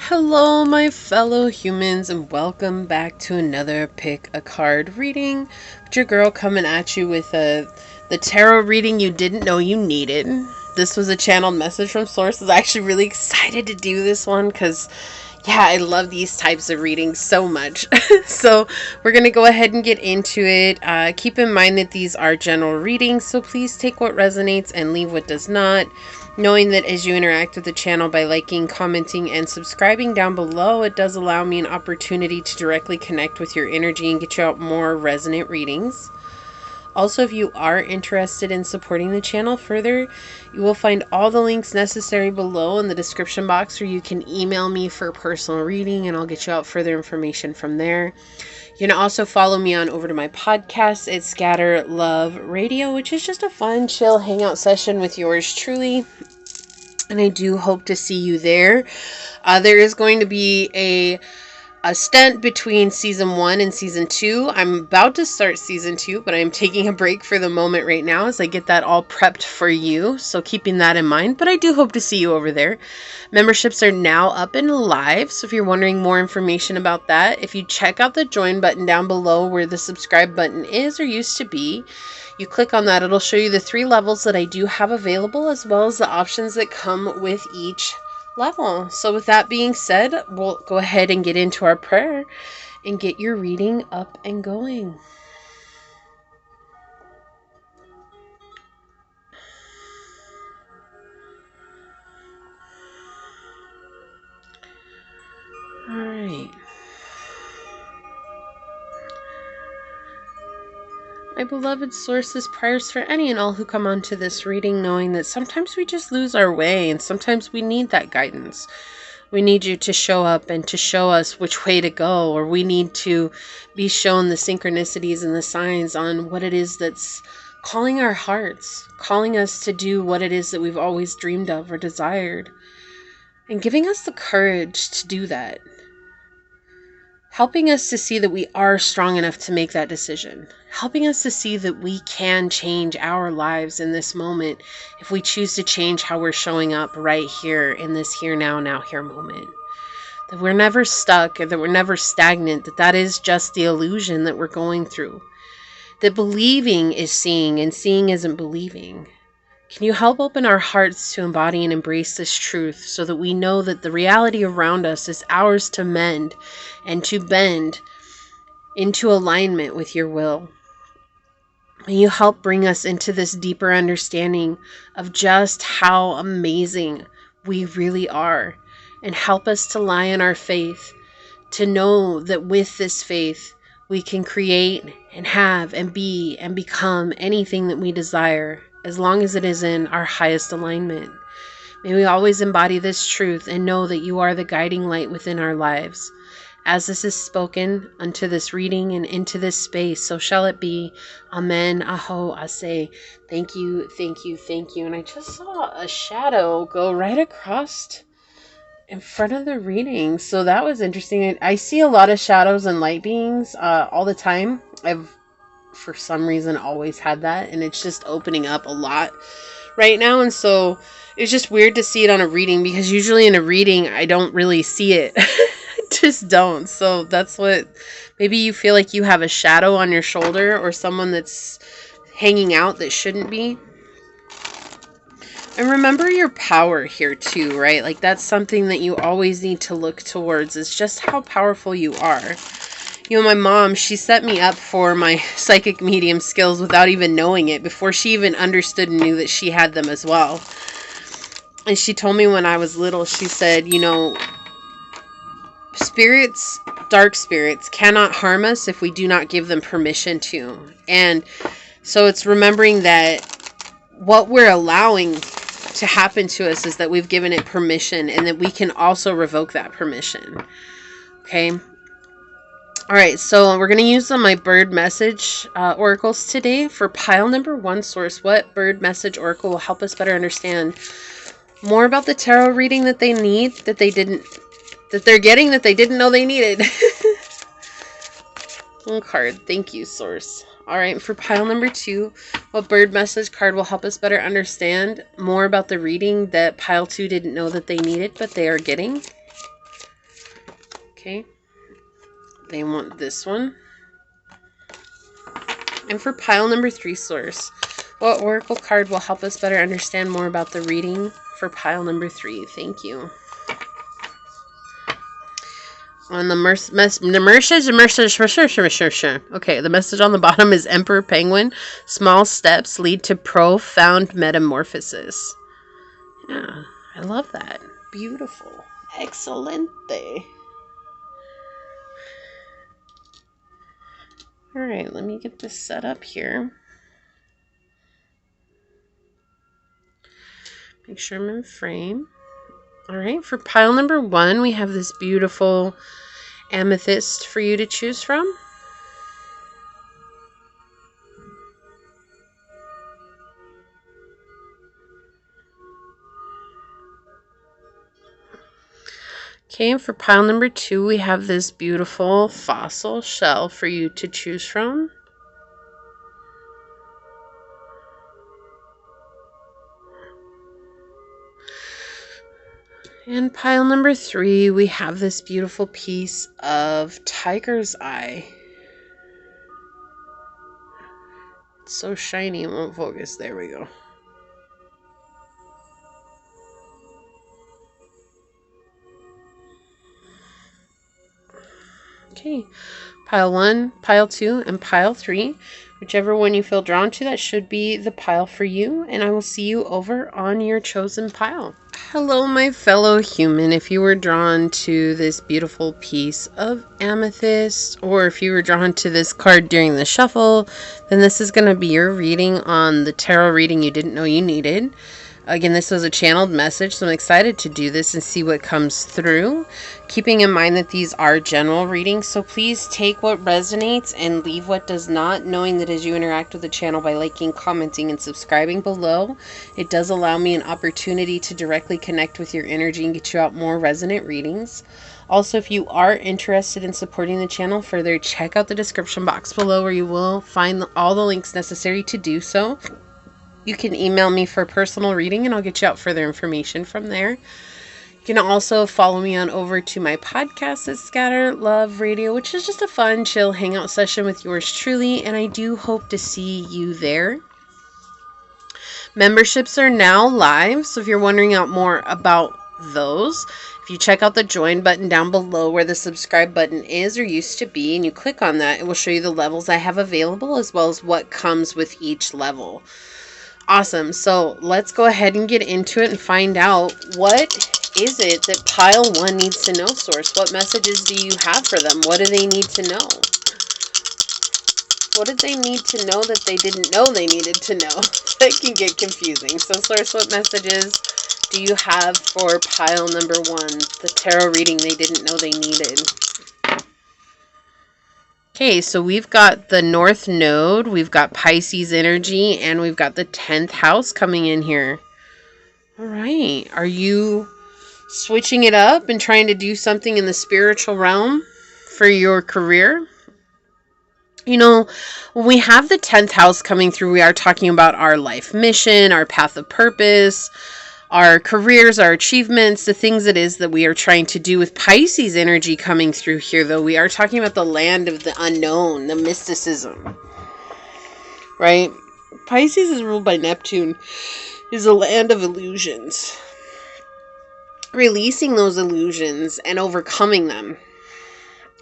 Hello, my fellow humans, and welcome back to another Pick a Card reading. With your girl coming at you with the tarot reading you didn't know you needed. This was a channeled message from Source. I was actually really excited to do this one because, yeah, I love these types of readings so much. So we're going to go ahead and get into it. Keep in mind that these are general readings, so please take what resonates and leave what does not. Knowing that as you interact with the channel by liking, commenting, and subscribing down below, it does allow me an opportunity to directly connect with your energy and get you out more resonant readings. Also, if you are interested in supporting the channel further, you will find all the links necessary below in the description box, where you can email me for a personal reading and I'll get you out further information from there. You can also follow me on over to my podcast. It's Scatter Love Radio, which is just a fun, chill hangout session with yours truly. And I do hope to see you there. There is going to be a stint between season 1 and season 2. I'm about to start season 2, but I'm taking a break for the moment right now as I get that all prepped for you. So keeping that in mind, but I do hope to see you over there. Memberships are now up and live. So if you're wondering more information about that, if you check out the join button down below where the subscribe button is or used to be, you click on that, it'll show you the 3 levels that I do have available, as well as the options that come with each level. So with that being said, we'll go ahead and get into our prayer and get your reading up and going. All right. My beloved sources, prayers for any and all who come onto this reading, knowing that sometimes we just lose our way and sometimes we need that guidance. We need you to show up and to show us which way to go, or we need to be shown the synchronicities and the signs on what it is that's calling our hearts, calling us to do what it is that we've always dreamed of or desired, and giving us the courage to do that. Helping us to see that we are strong enough to make that decision. Helping us to see that we can change our lives in this moment if we choose to change how we're showing up right here in this here, now, here moment. That we're never stuck, or that we're never stagnant, that is just the illusion that we're going through. That believing is seeing and seeing isn't believing. Can you help open our hearts to embody and embrace this truth so that we know that the reality around us is ours to mend and to bend into alignment with your will? May you help bring us into this deeper understanding of just how amazing we really are, and help us to lie in our faith, to know that with this faith we can create and have and be and become anything that we desire, as long as it is in our highest alignment. May we always embody this truth and know that you are the guiding light within our lives. As this is spoken unto this reading and into this space, so shall it be. Amen. Aho, Ase. Thank you, thank you, thank you. And I just saw a shadow go right across in front of the reading. So that was interesting. I see a lot of shadows and light beings all the time. I've, for some reason, always had that. And it's just opening up a lot right now. And so it's just weird to see it on a reading, because usually in a reading, I don't really see it. Just don't. So that's what, maybe you feel like you have a shadow on your shoulder or someone that's hanging out that shouldn't be. And remember your power here too, right? Like that's something that you always need to look towards, is just how powerful you are. You know, my mom, she set me up for my psychic medium skills without even knowing it, before she even understood and knew that she had them as well. And she told me when I was little, she said, you know, spirits, dark spirits, cannot harm us if we do not give them permission to. And so it's remembering that what we're allowing to happen to us is that we've given it permission, and that we can also revoke that permission. Okay. All right. So we're going to use my bird message oracles today for pile number 1, source. What bird message oracle will help us better understand more about the tarot reading that they need, that they're getting, that they didn't know they needed. One card. Thank you, source. All right, for pile number 2, what bird message card will help us better understand more about the reading that pile 2 didn't know that they needed, but they are getting? Okay. They want this one. And for pile number 3, Source, what oracle card will help us better understand more about the reading for pile number 3? Thank you. On the okay, the message on the bottom is Emperor Penguin. Small steps lead to profound metamorphosis. Yeah, I love that. Beautiful. Excelente. All right, let me get this set up here. Make sure I'm in frame. All right, for pile number 1, we have this beautiful amethyst for you to choose from. Okay, and for pile number 2, we have this beautiful fossil shell for you to choose from. And pile number 3, we have this beautiful piece of tiger's eye. It's so shiny, it won't focus. There we go. Okay, pile 1, pile 2, and pile 3. Whichever one you feel drawn to, that should be the pile for you. And I will see you over on your chosen pile. Hello, my fellow human. If you were drawn to this beautiful piece of amethyst, or if you were drawn to this card during the shuffle, then this is going to be your reading on the tarot reading you didn't know you needed. Again, this was a channeled message, so I'm excited to do this and see what comes through. Keeping in mind that these are general readings, so please take what resonates and leave what does not, knowing that as you interact with the channel by liking, commenting, and subscribing below, it does allow me an opportunity to directly connect with your energy and get you out more resonant readings. Also, if you are interested in supporting the channel further, check out the description box below where you will find all the links necessary to do so. You can email me for a personal reading and I'll get you out further information from there. You can also follow me on over to my podcast at Scatter Love Radio, which is just a fun, chill hangout session with yours truly, and I do hope to see you there. Memberships are now live, so if you're wondering out more about those, if you check out the join button down below where the subscribe button is or used to be, and you click on that, it will show you the levels I have available as well as what comes with each level. Awesome. So let's go ahead and get into it and find out what is it that pile 1 needs to know, Source. What messages do you have for them? What do they need to know? What did they need to know that they didn't know they needed to know? That can get confusing. So Source, what messages do you have for pile number 1, the tarot reading they didn't know they needed? Okay, so we've got the North Node, we've got Pisces energy, and we've got the 10th house coming in here. All right, are you switching it up and trying to do something in the spiritual realm for your career? You know, when we have the 10th house coming through, we are talking about our life mission, our path of purpose, our careers, our achievements, the things it is that we are trying to do. With Pisces energy coming through here, though, we are talking about the land of the unknown, the mysticism, right? Pisces is ruled by Neptune, is a land of illusions. Releasing those illusions and overcoming them.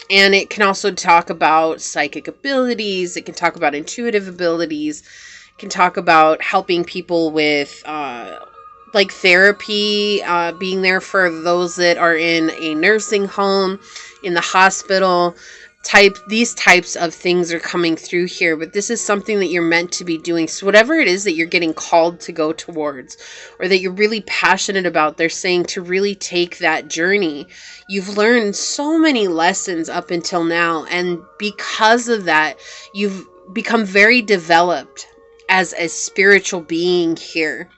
And it can also talk about psychic abilities. It can talk about intuitive abilities. It can talk about helping people with like therapy, being there for those that are in a nursing home, in the hospital. These types of things are coming through here, but this is something that you're meant to be doing. So whatever it is that you're getting called to go towards, or that you're really passionate about, they're saying to really take that journey. You've learned so many lessons up until now, and because of that, you've become very developed as a spiritual being here.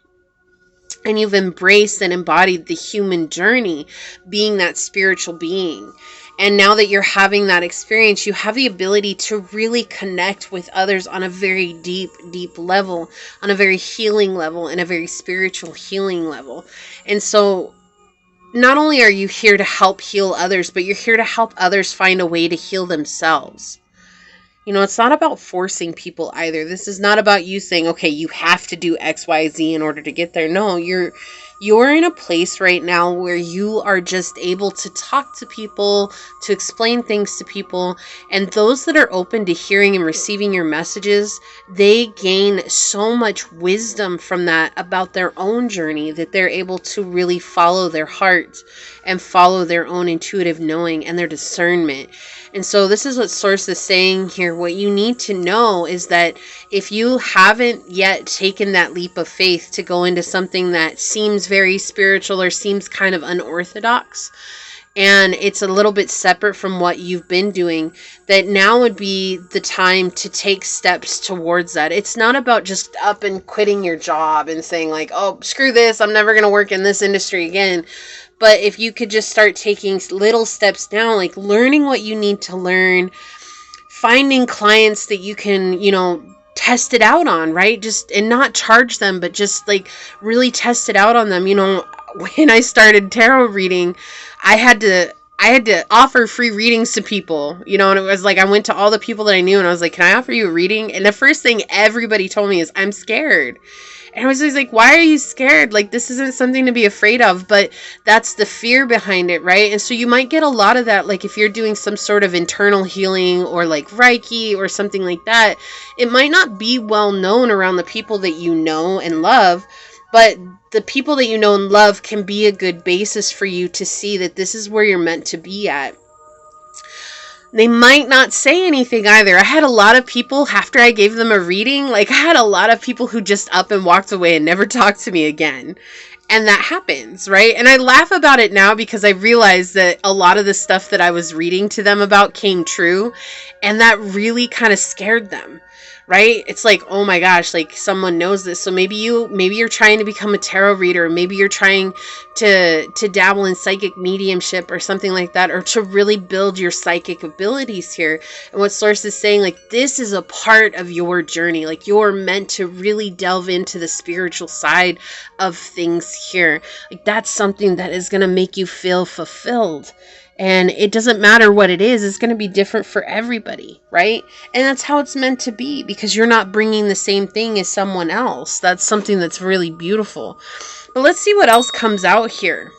And you've embraced and embodied the human journey, being that spiritual being. And now that you're having that experience, you have the ability to really connect with others on a very deep, deep level, on a very healing level, and a very spiritual healing level. And so not only are you here to help heal others, but you're here to help others find a way to heal themselves. You know, it's not about forcing people either. This is not about you saying, okay, you have to do X, Y, Z in order to get there. No, you're in a place right now where you are just able to talk to people, to explain things to people. And those that are open to hearing and receiving your messages, they gain so much wisdom from that about their own journey that they're able to really follow their heart and follow their own intuitive knowing and their discernment. And so this is what Source is saying here. What you need to know is that if you haven't yet taken that leap of faith to go into something that seems very spiritual or seems kind of unorthodox, and it's a little bit separate from what you've been doing, that now would be the time to take steps towards that. It's not about just up and quitting your job and saying like, oh, screw this, I'm never going to work in this industry again. But if you could just start taking little steps now, like learning what you need to learn, finding clients that you can, test it out on, right? Just, and not charge them, but just like really test it out on them. When I started tarot reading, I had to offer free readings to people, and it was like, I went to all the people that I knew and I was like, can I offer you a reading? And the first thing everybody told me is, I'm scared. And I was always like, why are you scared? Like, this isn't something to be afraid of, but that's the fear behind it, right? And so you might get a lot of that, like if you're doing some sort of internal healing or like Reiki or something like that, it might not be well known around the people that you know and love, but the people that you know and love can be a good basis for you to see that this is where you're meant to be at. They might not say anything either. I had a lot of people, after I gave them a reading, I had a lot of people who just up and walked away and never talked to me again. And that happens, right? And I laugh about it now because I realize that a lot of the stuff that I was reading to them about came true. And that really kind of scared them. Right? It's like, oh my gosh, like someone knows this. So maybe you're trying to become a tarot reader. Maybe you're trying to dabble in psychic mediumship or something like that, or to really build your psychic abilities here. And what Source is saying, like, this is a part of your journey. Like, you're meant to really delve into the spiritual side of things here. Like, that's something that is going to make you feel fulfilled. And it doesn't matter what it is, it's going to be different for everybody, right? And that's how it's meant to be, because you're not bringing the same thing as someone else. That's something that's really beautiful. But let's see what else comes out here.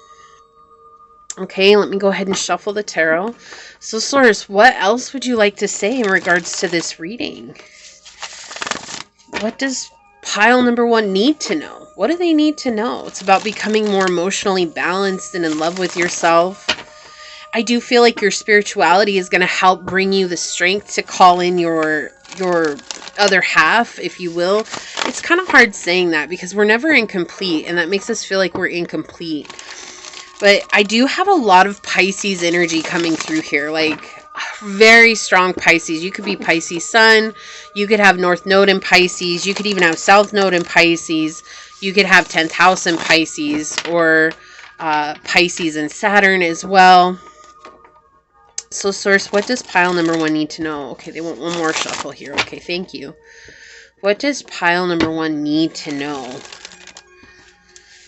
Okay, let me go ahead and shuffle the tarot. So, Source, what else would you like to say in regards to this reading? What does pile number 1 need to know? What do they need to know? It's about becoming more emotionally balanced and in love with yourself. I do feel like your spirituality is going to help bring you the strength to call in your other half, if you will. It's kind of hard saying that because we're never incomplete, and that makes us feel like we're incomplete. But I do have a lot of Pisces energy coming through here, like very strong Pisces. You could be Pisces Sun, you could have North Node in Pisces, you could even have South Node in Pisces, you could have 10th house in Pisces, or Pisces and Saturn as well. So, Source, what does pile number 1 need to know? Okay, they want one more shuffle here. Okay, thank you. What does pile number 1 need to know?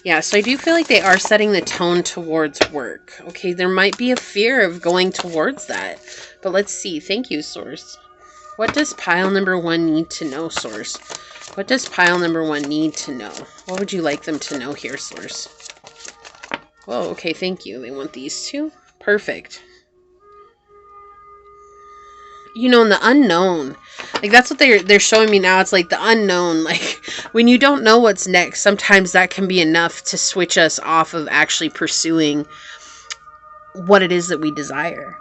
Yeah, so I do feel like they are setting the tone towards work. Okay, there might be a fear of going towards that. But let's see. Thank you, Source. What does pile number 1 need to know, Source? What does pile number 1 need to know? What would you like them to know here, Source? Whoa, okay, thank you. They want these two? Perfect. In the unknown, like that's what they're showing me now. It's like the unknown, like when you don't know what's next, sometimes that can be enough to switch us off of actually pursuing what it is that we desire.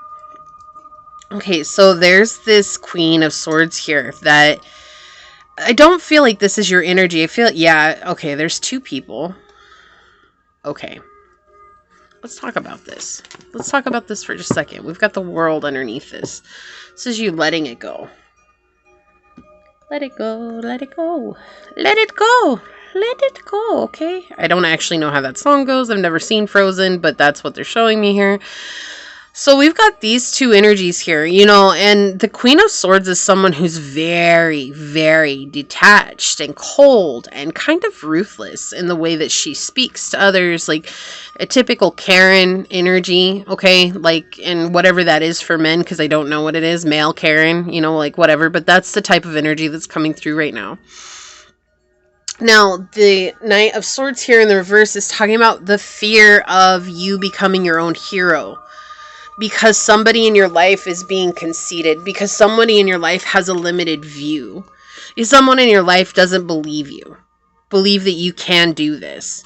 Okay, so there's this Queen of Swords here that I don't feel like this is your energy. I feel, yeah, okay, there's 2 people. Okay. Let's talk about this. Let's talk about this for just a second. We've got the World underneath this. This is you letting it go. Let it go, let it go. Let it go, let it go, okay? I don't actually know how that song goes. I've never seen Frozen, but that's what they're showing me here. So we've got these two energies here, you know, and the Queen of Swords is someone who's very, very detached and cold and kind of ruthless in the way that she speaks to others, like a typical Karen energy, okay? Like, and whatever that is for men, because I don't know what it is, male Karen, you know, like whatever, but that's the type of energy that's coming through right now. Now, the Knight of Swords here in the reverse is talking about the fear of you becoming your own hero. Because somebody in your life is being conceited, because somebody in your life has a limited view, if someone in your life doesn't believe that you can do this.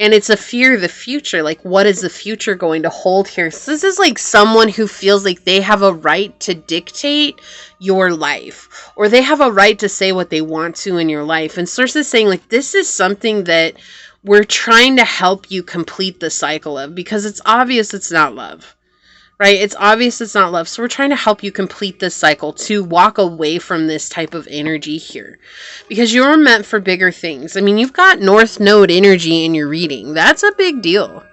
And it's a fear of the future, like what is the future going to hold here? So this is like someone who feels like they have a right to dictate your life, or they have a right to say what they want to in your life. And Source is saying like this is something that we're trying to help you complete the cycle of, because it's obvious it's not love. Right? It's obvious it's not love. So we're trying to help you complete this cycle to walk away from this type of energy here. Because you're meant for bigger things. I mean, you've got North Node energy in your reading. That's a big deal.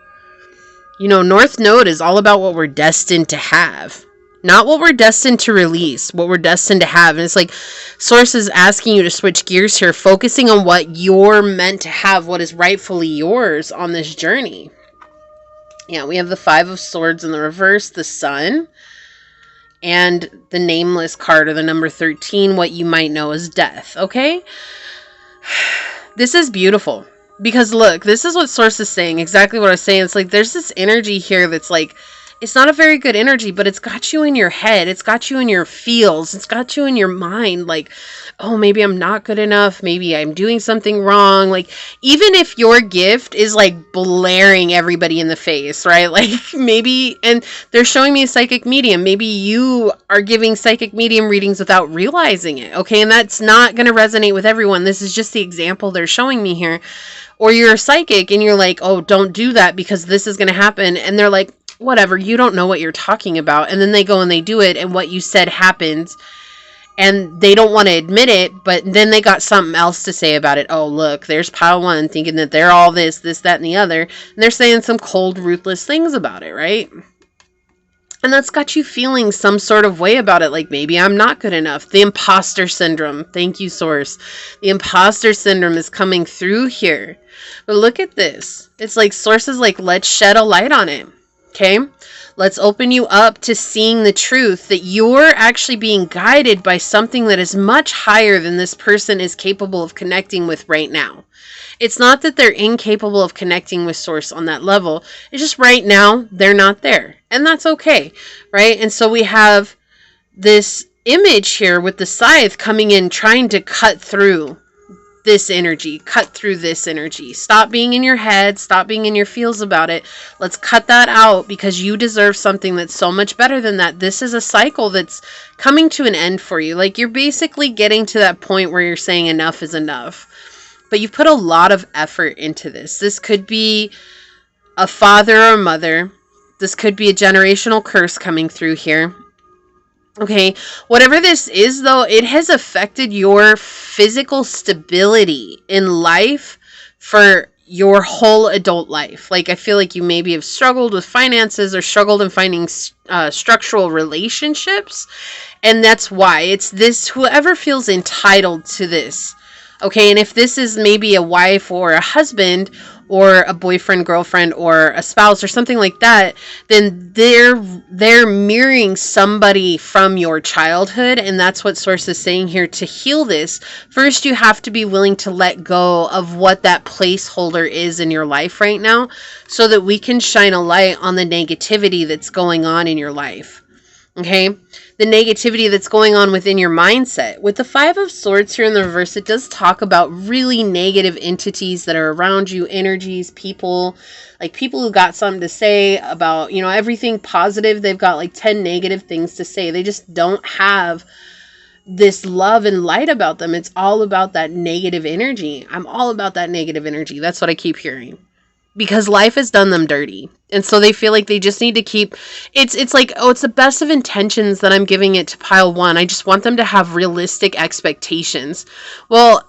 You know, North Node is all about what we're destined to have. Not what we're destined to release. What we're destined to have. And it's like Source is asking you to switch gears here. Focusing on what you're meant to have. What is rightfully yours on this journey. Yeah, we have the Five of Swords in the reverse, the Sun, and the Nameless card, or the number 13, what you might know as death, okay? This is beautiful, because look, this is what Source is saying, exactly what I was saying. It's like, there's this energy here that's like, it's not a very good energy, but it's got you in your head, it's got you in your feels, it's got you in your mind, like, oh, maybe I'm not good enough, maybe I'm doing something wrong, like, even if your gift is, like, blaring everybody in the face, right, like, maybe, and they're showing me a psychic medium, maybe you are giving psychic medium readings without realizing it, okay, and that's not going to resonate with everyone. This is just the example they're showing me here. Or you're a psychic, and you're like, oh, don't do that, because this is going to happen, and they're like, whatever, you don't know what you're talking about. And then they go and they do it, and what you said happens, and they don't want to admit it, but then they got something else to say about it. Oh, look, there's pile one thinking that they're all this, that, and the other, and they're saying some cold, ruthless things about it, right? And that's got you feeling some sort of way about it, like maybe I'm not good enough. The imposter syndrome. Thank you, Source. The imposter syndrome is coming through here. But look at this. It's like Source is like, let's shed a light on it. Okay, let's open you up to seeing the truth that you're actually being guided by something that is much higher than this person is capable of connecting with right now. It's not that they're incapable of connecting with Source on that level. It's just right now they're not there. And that's okay, right? And so we have this image here with the scythe coming in, trying to cut through this energy, cut through this energy. Stop being in your head, stop being in your feels about it. Let's cut that out, because you deserve something that's so much better than that. This is a cycle that's coming to an end for you. Like, you're basically getting to that point where you're saying enough is enough. But you've put a lot of effort into this. This could be a father or a mother. This could be a generational curse coming through here. Okay, whatever this is, though, it has affected your physical stability in life for your whole adult life. Like, I feel like you maybe have struggled with finances or struggled in finding structural relationships. And that's why it's this, whoever feels entitled to this. Okay, and if this is maybe a wife or a husband or a boyfriend, girlfriend, or a spouse or something like that, then they're mirroring somebody from your childhood, and that's what Source is saying here. To heal this, first you have to be willing to let go of what that placeholder is in your life right now, so that we can shine a light on the negativity that's going on in your life. Okay, the negativity that's going on within your mindset. With the Five of Swords here in the reverse, it does talk about really negative entities that are around you, energies, people, like people who got something to say about, you know, everything positive. They've got like 10 negative things to say. They just don't have this love and light about them. It's all about that negative energy. I'm all about that negative energy. That's what I keep hearing. Because life has done them dirty. And so they feel like they just need to keep, it's like, oh, it's the best of intentions that I'm giving it to pile one. I just want them to have realistic expectations. Well,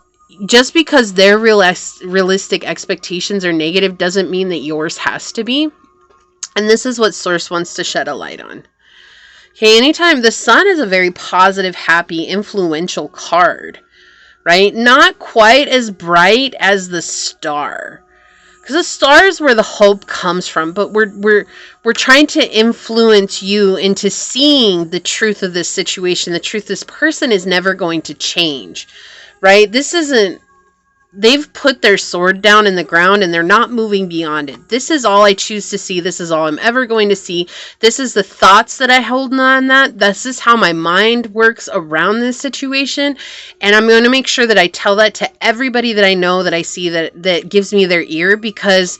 just because their realistic expectations are negative doesn't mean that yours has to be. And this is what Source wants to shed a light on. Okay, anytime the Sun is a very positive, happy, influential card, right? Not quite as bright as the Star. Because the Star is where the hope comes from, but we're trying to influence you into seeing the truth of this situation, the truth this person is never going to change, right? This isn't, they've put their sword down in the ground and they're not moving beyond it. This is all I choose to see. This is all I'm ever going to see. This is the thoughts that I hold on that. This is how my mind works around this situation. And I'm going to make sure that I tell that to everybody that I know, that I see, that gives me their ear, because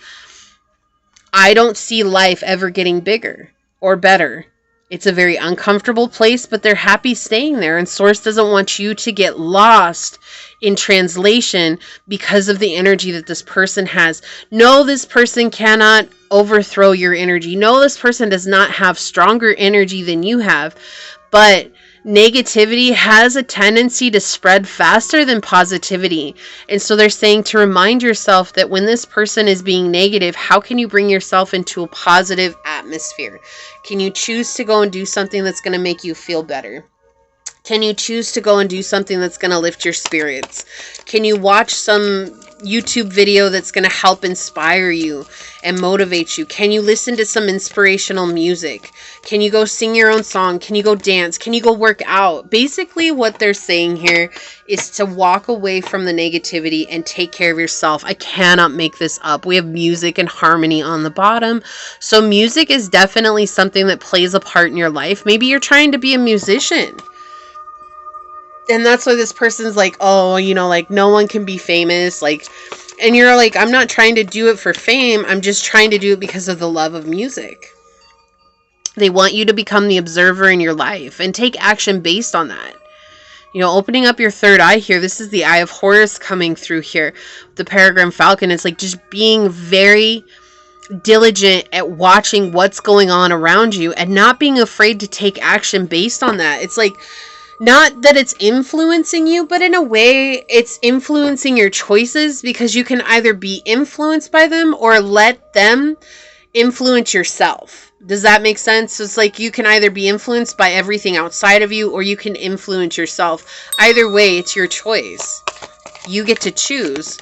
I don't see life ever getting bigger or better. It's a very uncomfortable place, but they're happy staying there. And Source doesn't want you to get lost in translation because of the energy that this person has. No, this person cannot overthrow your energy. No, this person does not have stronger energy than you have. But negativity has a tendency to spread faster than positivity. And so they're saying to remind yourself that when this person is being negative, how can you bring yourself into a positive atmosphere? Can you choose to go and do something that's going to make you feel better? Can you choose to go and do something that's going to lift your spirits? Can you watch some YouTube video that's going to help inspire you and motivate you? Can you listen to some inspirational music? Can you go sing your own song? Can you go dance? Can you go work out? Basically, what they're saying here is to walk away from the negativity and take care of yourself. I cannot make this up. We have music and harmony on the bottom. So music is definitely something that plays a part in your life. Maybe you're trying to be a musician. And that's why this person's like, oh, you know, like, no one can be famous. Like, and you're like, I'm not trying to do it for fame. I'm just trying to do it because of the love of music. They want you to become the observer in your life and take action based on that. You know, opening up your third eye here. This is the Eye of Horus coming through here. The Peregrine Falcon. It's like just being very diligent at watching what's going on around you and not being afraid to take action based on that. It's like, not that it's influencing you, but in a way, it's influencing your choices, because you can either be influenced by them or let them influence yourself. Does that make sense? So it's like you can either be influenced by everything outside of you, or you can influence yourself. Either way, it's your choice. You get to choose.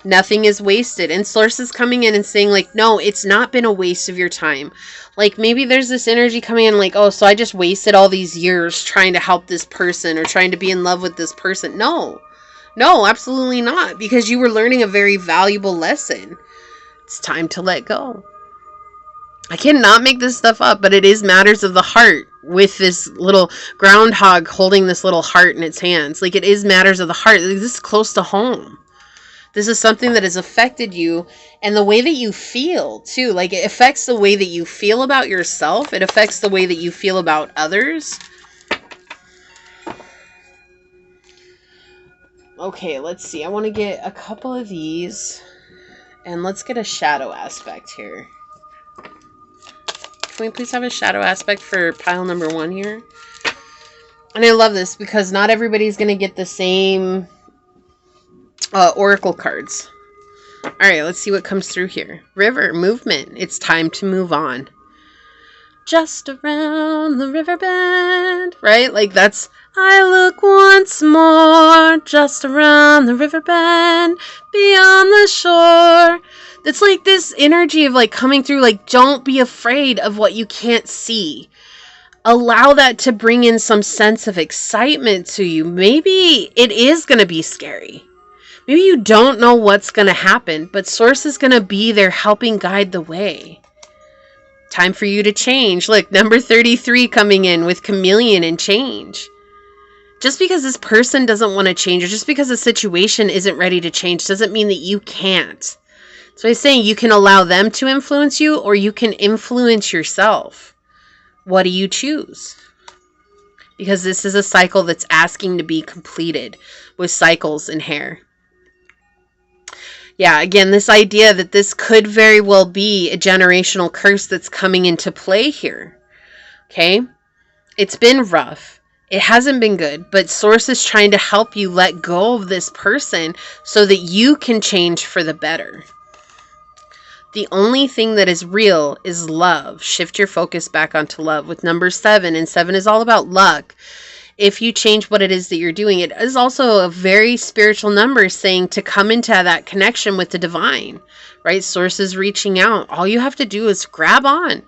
Nothing is wasted. And Source is coming in and saying, like, no, it's not been a waste of your time. Like, maybe there's this energy coming in like, oh, so I just wasted all these years trying to help this person or trying to be in love with this person. No, absolutely not. Because you were learning a very valuable lesson. It's time to let go. I cannot make this stuff up, but it is matters of the heart with this little groundhog holding this little heart in its hands. Like, it is matters of the heart. This is close to home. This is something that has affected you and the way that you feel, too. Like, it affects the way that you feel about yourself. It affects the way that you feel about others. Okay, let's see. I want to get a couple of these. And let's get a shadow aspect here. Can we please have a shadow aspect for pile number 1 here? And I love this because not everybody's going to get the same oracle cards. All right, let's see what comes through here. River, movement. It's time to move on. Just around the river bend, right? Like, that's, I look once more, just around the river bend, beyond the shore. It's like this energy of like coming through, like, don't be afraid of what you can't see. Allow that to bring in some sense of excitement to you. Maybe it is going to be scary. Maybe you don't know what's going to happen, but Source is going to be there helping guide the way. Time for you to change. Look, number 33 coming in with chameleon and change. Just because this person doesn't want to change, or just because the situation isn't ready to change, doesn't mean that you can't. So he's saying you can allow them to influence you, or you can influence yourself. What do you choose? Because this is a cycle that's asking to be completed with cycles in hair. Yeah, again, this idea that this could very well be a generational curse that's coming into play here. Okay? It's been rough. It hasn't been good, but Source is trying to help you let go of this person so that you can change for the better. The only thing that is real is love. Shift your focus back onto love with number 7. And 7 is all about luck. If you change what it is that you're doing, it is also a very spiritual number saying to come into that connection with the divine, right? Source is reaching out. All you have to do is grab on.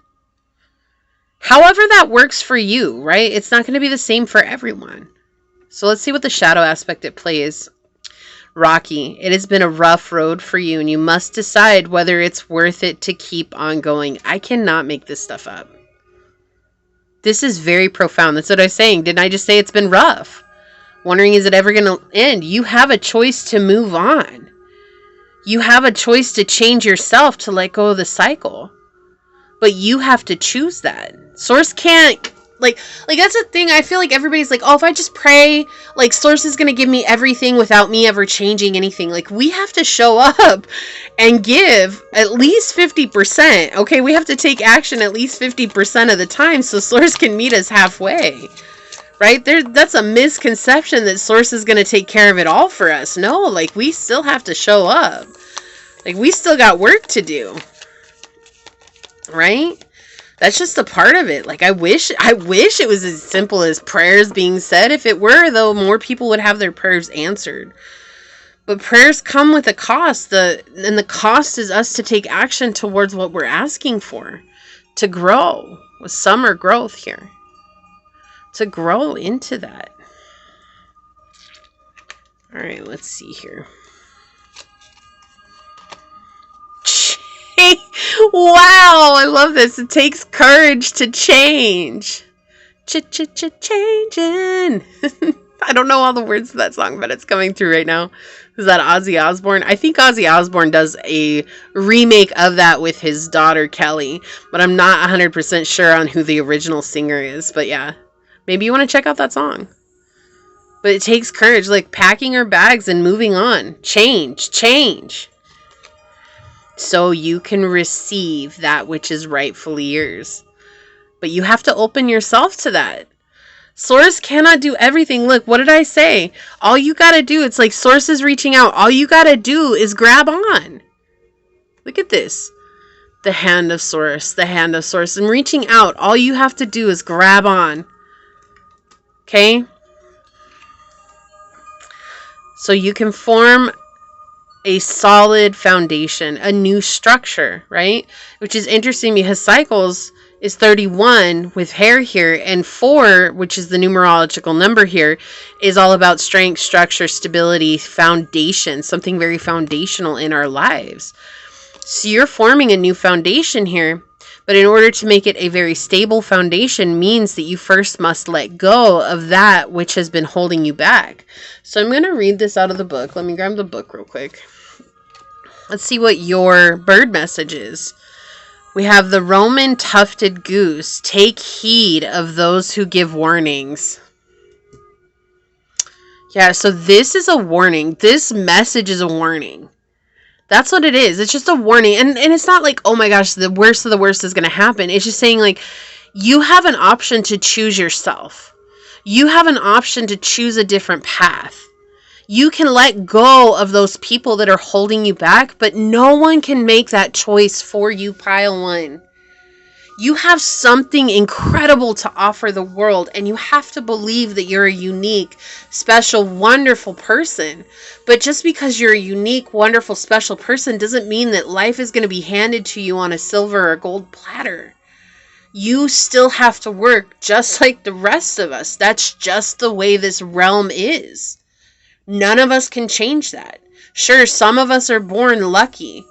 However that works for you, right? It's not going to be the same for everyone. So let's see what the shadow aspect at play is. Rocky, it has been a rough road for you, and you must decide whether it's worth it to keep on going. I cannot make this stuff up. This is very profound. That's what I was saying. Didn't I just say it's been rough? Wondering, is it ever going to end? You have a choice to move on. You have a choice to change yourself, to let go of the cycle. But you have to choose that. Source can't, like that's the thing. I feel like everybody's like, oh, if I just pray, like Source is going to give me everything without me ever changing anything. Like, we have to show up and give at least 50%. Okay, we have to take action at least 50% of the time so Source can meet us halfway. Right? That's a misconception that Source is going to take care of it all for us. No, like, we still have to show up. Like, we still got work to do. Right? That's just a part of it. Like, I wish it was as simple as prayers being said. If it were, though, more people would have their prayers answered. But prayers come with a cost. And the cost is us to take action towards what we're asking for. To grow. With summer growth here. To grow into that. All right, let's see here. Wow, I love this. It takes courage to change. Changing. I don't know all the words to that song, but it's coming through right now. Is that Ozzy Osbourne? I think Ozzy Osbourne does a remake of that with his daughter Kelly, but I'm not 100% sure on who the original singer is. But yeah, maybe you want to check out that song. But it takes courage, like packing our bags and moving on. Change. So you can receive that which is rightfully yours. But you have to open yourself to that. Source cannot do everything. Look, what did I say? All you got to do, it's like Source is reaching out. All you got to do is grab on. Look at this. The hand of Source. The hand of Source. And reaching out, all you have to do is grab on. Okay? So you can form a solid foundation, a new structure, right? Which is interesting because cycles is 31 with hair here, and 4, which is the numerological number here, is all about strength, structure, stability, foundation, something very foundational in our lives. So you're forming a new foundation here, but in order to make it a very stable foundation means that you first must let go of that which has been holding you back. So I'm going to read this out of the book. Let me grab the book real quick. Let's see what your bird message is. We have the Roman tufted goose. Take heed of those who give warnings. Yeah, so this is a warning. This message is a warning. That's what it is. It's just a warning. And it's not like, oh my gosh, the worst of the worst is going to happen. It's just saying, like, you have an option to choose yourself. You have an option to choose a different path. You can let go of those people that are holding you back, but no one can make that choice for you, pile one. You have something incredible to offer the world, and you have to believe that you're a unique, special, wonderful person. But just because you're a unique, wonderful, special person doesn't mean that life is going to be handed to you on a silver or gold platter. You still have to work just like the rest of us. That's just the way this realm is. None of us can change that. Sure, some of us are born lucky,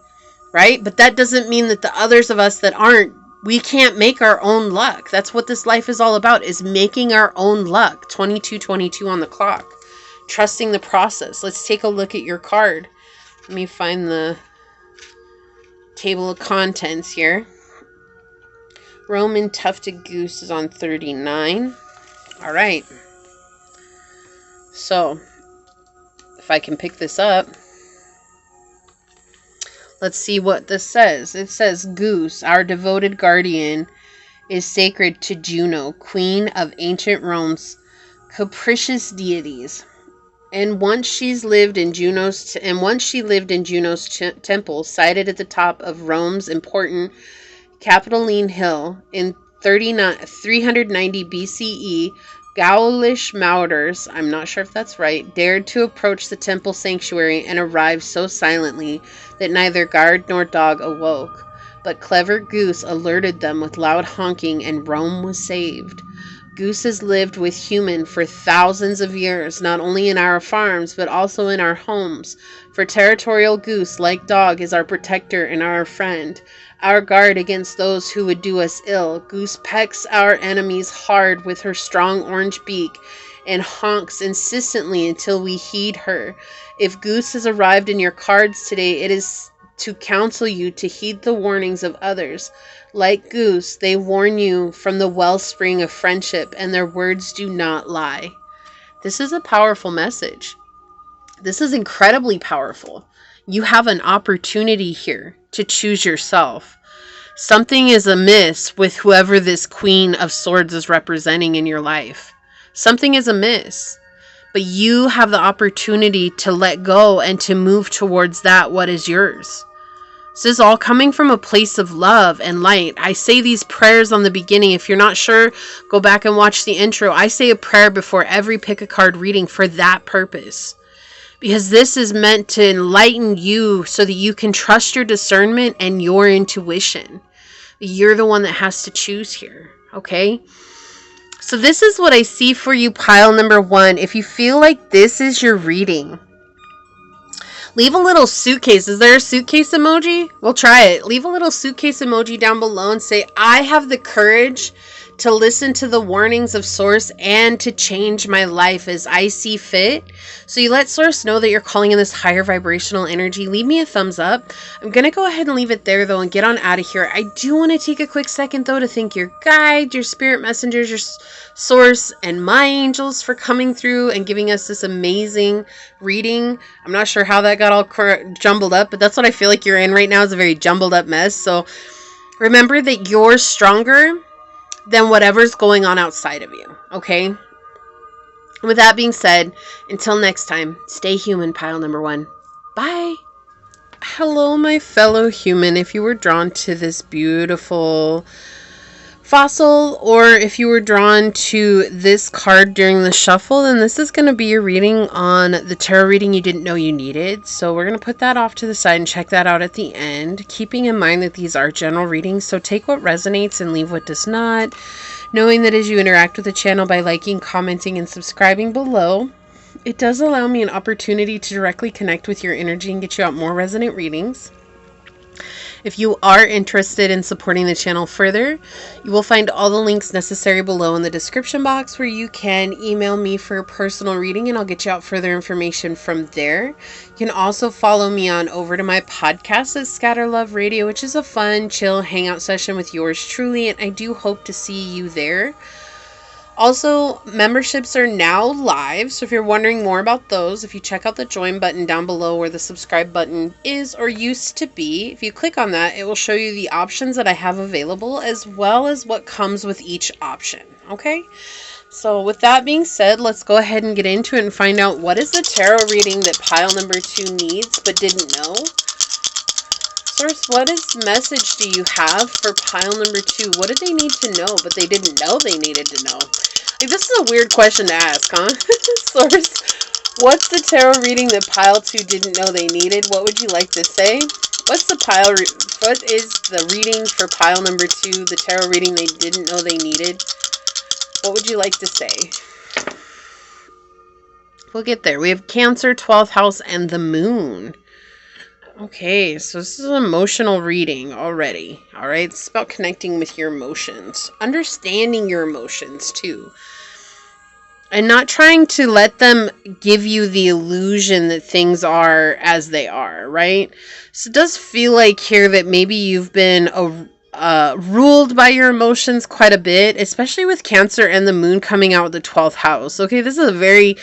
right? But that doesn't mean that the others of us that aren't, we can't make our own luck. That's what this life is all about, is making our own luck. 22:22 on the clock. Trusting the process. Let's take a look at your card. Let me find the table of contents here. Roman tufted goose is on 39. All right. So, if I can pick this up, let's see what this says. It says, Goose, our devoted guardian, is sacred to Juno, queen of ancient Rome's capricious deities. And once she lived in Juno's temple, sited at the top of Rome's important Capitoline Hill in 390 BCE, Gaulish marauders, I'm not sure if that's right, dared to approach the temple sanctuary and arrived so silently that neither guard nor dog awoke. But clever Goose alerted them with loud honking, and Rome was saved. Goose has lived with human for thousands of years, not only in our farms, but also in our homes. For territorial Goose, like dog, is our protector and our friend, our guard against those who would do us ill. Goose pecks our enemies hard with her strong orange beak and honks insistently until we heed her. If Goose has arrived in your cards today, it is to counsel you to heed the warnings of others. Like Goose, they warn you from the wellspring of friendship, and their words do not lie. This is a powerful message. This is incredibly powerful. You have an opportunity here to choose yourself. Something is amiss with whoever this Queen of Swords is representing in your life. Something is amiss. But you have the opportunity to let go and to move towards that what is yours. This is all coming from a place of love and light. I say these prayers on the beginning. If you're not sure, go back and watch the intro. I say a prayer before every pick a card reading for that purpose. Because this is meant to enlighten you so that you can trust your discernment and your intuition. You're the one that has to choose here. Okay? So this is what I see for you, pile number 1. If you feel like this is your reading, leave a little suitcase. Is there a suitcase emoji? We'll try it. Leave a little suitcase emoji down below and say, I have the courage to listen to the warnings of Source and to change my life as I see fit. So you let Source know that you're calling in this higher vibrational energy. Leave me a thumbs up. I'm going to go ahead and leave it there though and get on out of here. I do want to take a quick second though to thank your guide, your spirit messengers, your Source, and my angels for coming through and giving us this amazing reading. I'm not sure how that got all jumbled up, but that's what I feel like you're in right now, is a very jumbled up mess. So remember that you're stronger than whatever's going on outside of you, okay? With that being said, until next time, stay human, pile number 1. Bye! Hello, my fellow human. If you were drawn to this beautiful fossil, or if you were drawn to this card during the shuffle, then this is going to be your reading on the tarot reading you didn't know you needed. So we're going to put that off to the side and check that out at the end, keeping in mind that these are general readings, so take what resonates and leave what does not, knowing that as you interact with the channel by liking, commenting, and subscribing below, it does allow me an opportunity to directly connect with your energy and get you out more resonant readings. If you are interested in supporting the channel further, you will find all the links necessary below in the description box, where you can email me for a personal reading and I'll get you out further information from there. You can also follow me on over to my podcast at Scatter Love Radio, which is a fun, chill hangout session with yours truly, and I do hope to see you there. Also, memberships are now live, so if you're wondering more about those, if you check out the join button down below where the subscribe button is or used to be, if you click on that, it will show you the options that I have available as well as what comes with each option, okay? So with that being said, let's go ahead and get into it and find out what is the tarot reading that pile number 2 needs but didn't know. Source, what message do you have for pile number 2? What did they need to know, but they didn't know they needed to know? Like, this is a weird question to ask, huh? Source, what's the tarot reading that pile 2 didn't know they needed? What would you like to say? What is the reading for pile number 2, the tarot reading they didn't know they needed? What would you like to say? We'll get there. We have Cancer, 12th house, and the moon. Okay, so this is an emotional reading already, all right? It's about connecting with your emotions, understanding your emotions too, and not trying to let them give you the illusion that things are as they are, right? So it does feel like here that maybe you've been ruled by your emotions quite a bit, especially with Cancer and the moon coming out of the 12th house. Okay, this is a very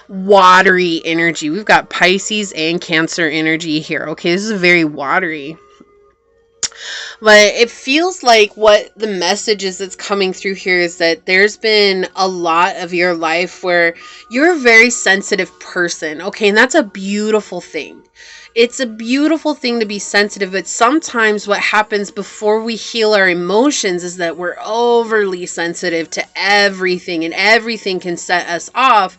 watery energy. We've got Pisces and Cancer energy here. Okay, this is very watery. But it feels like what the message is that's coming through here is that there's been a lot of your life where you're a very sensitive person. Okay, and that's a beautiful thing. It's a beautiful thing to be sensitive, but sometimes what happens before we heal our emotions is that we're overly sensitive to everything, and everything can set us off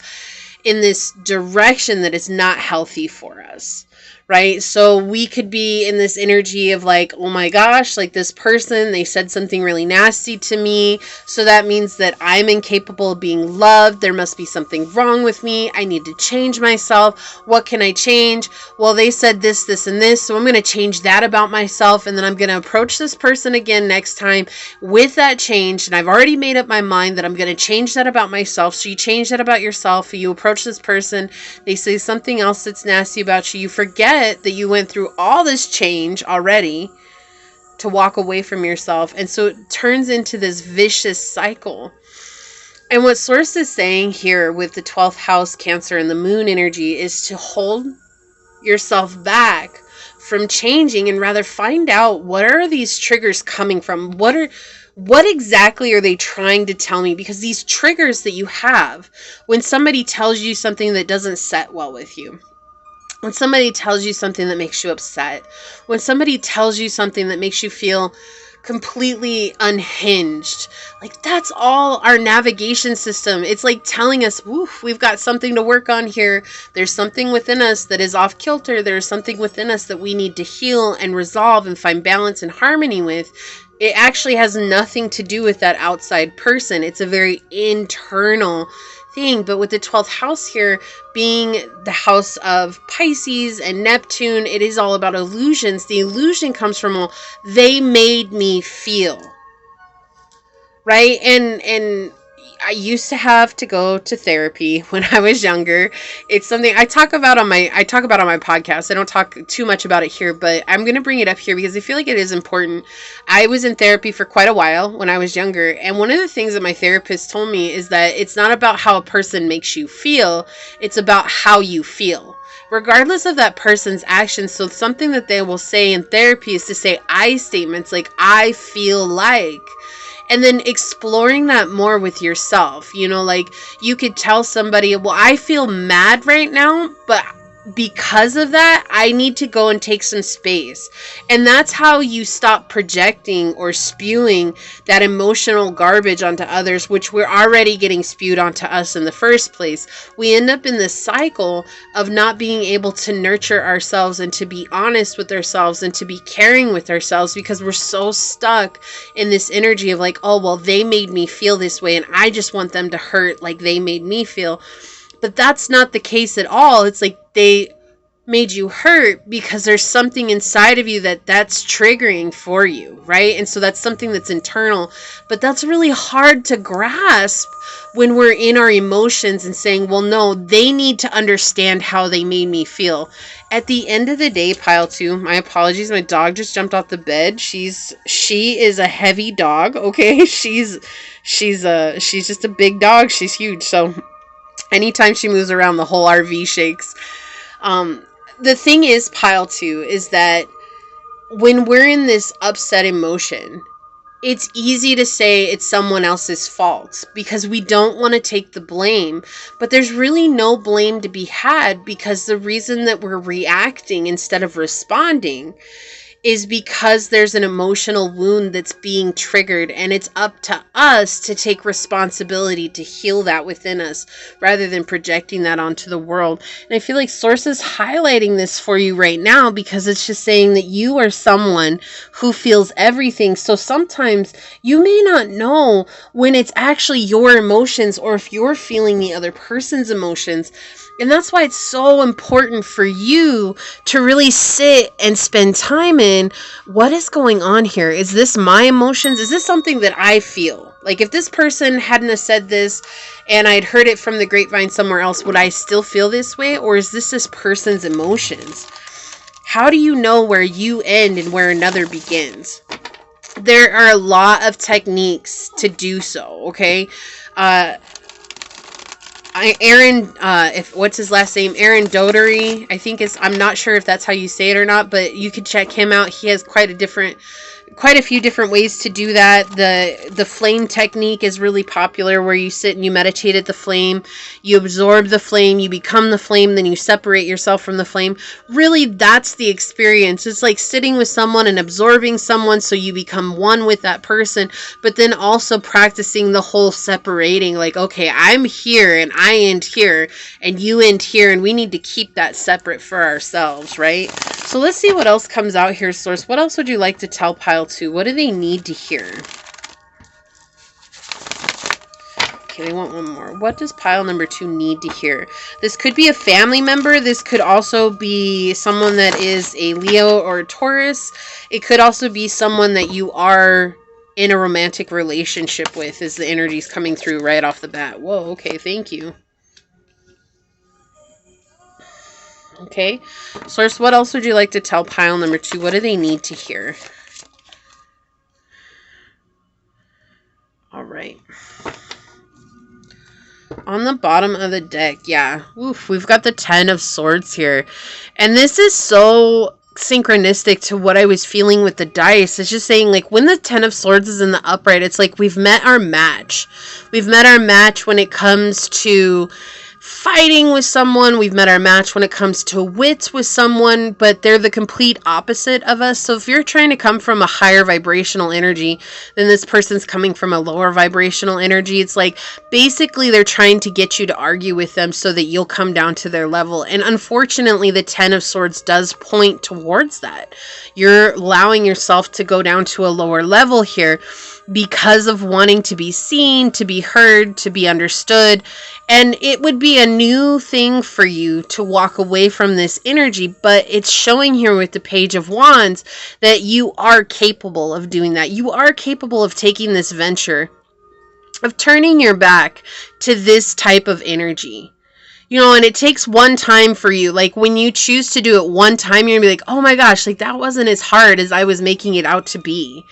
in this direction that is not healthy for us. Right? So we could be in this energy of like, oh my gosh, like this person, they said something really nasty to me. So that means that I'm incapable of being loved. There must be something wrong with me. I need to change myself. What can I change? Well, they said this, this, and this. So I'm going to change that about myself. And then I'm going to approach this person again next time with that change. And I've already made up my mind that I'm going to change that about myself. So you change that about yourself. You approach this person. They say something else that's nasty about you. You forget that you went through all this change already to walk away from yourself. And so it turns into this vicious cycle. And what Source is saying here with the 12th house Cancer and the moon energy is to hold yourself back from changing and rather find out, what are these triggers coming from? What exactly are they trying to tell me? Because these triggers that you have, when somebody tells you something that doesn't set well with you, when somebody tells you something that makes you upset, when somebody tells you something that makes you feel completely unhinged, like that's all our navigation system. It's like telling us, woof, we've got something to work on here. There's something within us that is off kilter. There's something within us that we need to heal and resolve and find balance and harmony with. It actually has nothing to do with that outside person. It's a very internal thing. But with the 12th house here being the house of Pisces and Neptune, it is all about illusions. The illusion comes from, well, they made me feel, right? And I used to have to go to therapy when I was younger. It's something I talk about on my podcast. I don't talk too much about it here, but I'm going to bring it up here because I feel like it is important. I was in therapy for quite a while when I was younger. And one of the things that my therapist told me is that it's not about how a person makes you feel. It's about how you feel, regardless of that person's actions. So something that they will say in therapy is to say I statements like, I feel like. And then exploring that more with yourself. You know, like you could tell somebody, well, I feel mad right now, but because of that, I need to go and take some space. And that's how you stop projecting or spewing that emotional garbage onto others, which we're already getting spewed onto us in the first place. We end up in this cycle of not being able to nurture ourselves and to be honest with ourselves and to be caring with ourselves because we're so stuck in this energy of like, oh, well, they made me feel this way and I just want them to hurt like they made me feel. But that's not the case at all. It's like they made you hurt because there's something inside of you that's triggering for you, right? And so that's something that's internal. But that's really hard to grasp when we're in our emotions and saying, well, no, they need to understand how they made me feel. At the end of the day, pile 2, my apologies, my dog just jumped off the bed. She is a heavy dog, okay? She's just a big dog. She's huge. So anytime she moves around, the whole RV shakes. The thing is, pile 2, is that when we're in this upset emotion, it's easy to say it's someone else's fault because we don't want to take the blame. But there's really no blame to be had because the reason that we're reacting instead of responding is because there's an emotional wound that's being triggered, and it's up to us to take responsibility to heal that within us rather than projecting that onto the world. And I feel like Source is highlighting this for you right now because it's just saying that you are someone who feels everything. So sometimes you may not know when it's actually your emotions or if you're feeling the other person's emotions. And that's why it's so important for you to really sit and spend time in what is going on here. Is this my emotions? Is this something that I feel? Like if this person hadn't have said this and I'd heard it from the grapevine somewhere else, would I still feel this way? Or is this person's emotions? How do you know where you end and where another begins? There are a lot of techniques to do so, okay? Aaron, what's his last name? Aaron Dotery, I think I'm not sure if that's how you say it or not, but you could check him out. He has quite a different quite a few different ways to do that. The flame technique is really popular, where you sit and you meditate at the flame, you absorb the flame, you become the flame, then you separate yourself from the flame. Really, that's the experience. It's like sitting with someone and absorbing someone so you become one with that person, but then also practicing the whole separating, like, okay, I'm here and I end here and you end here, and we need to keep that separate for ourselves, right? So let's see what else comes out here, Source. What else would you like to tell pile 2? What do they need to hear? Okay, they want one more. What does pile number 2 need to hear? This could be a family member. This could also be someone that is a Leo or a Taurus. It could also be someone that you are in a romantic relationship with, is the energies coming through right off the bat. Whoa, okay, thank you. Okay, Source, what else would you like to tell pile number 2? What do they need to hear? All right. On the bottom of the deck, yeah. Oof, we've got the 10 of Swords here. And this is so synchronistic to what I was feeling with the dice. It's just saying, like, when the 10 of Swords is in the upright, it's like we've met our match. We've met our match when it comes to fighting with someone. We've met our match when it comes to wits with someone, but they're the complete opposite of us. So if you're trying to come from a higher vibrational energy, then this person's coming from a lower vibrational energy. It's like basically they're trying to get you to argue with them so that you'll come down to their level. And unfortunately, the 10 of Swords does point towards that. You're allowing yourself to go down to a lower level here because of wanting to be seen, to be heard, to be understood. And it would be a new thing for you to walk away from this energy, but it's showing here with the Page of Wands that you are capable of doing that. You are capable of taking this venture, of turning your back to this type of energy. You know, and it takes one time for you. Like, when you choose to do it one time, you're gonna be like, oh my gosh, like, that wasn't as hard as I was making it out to be.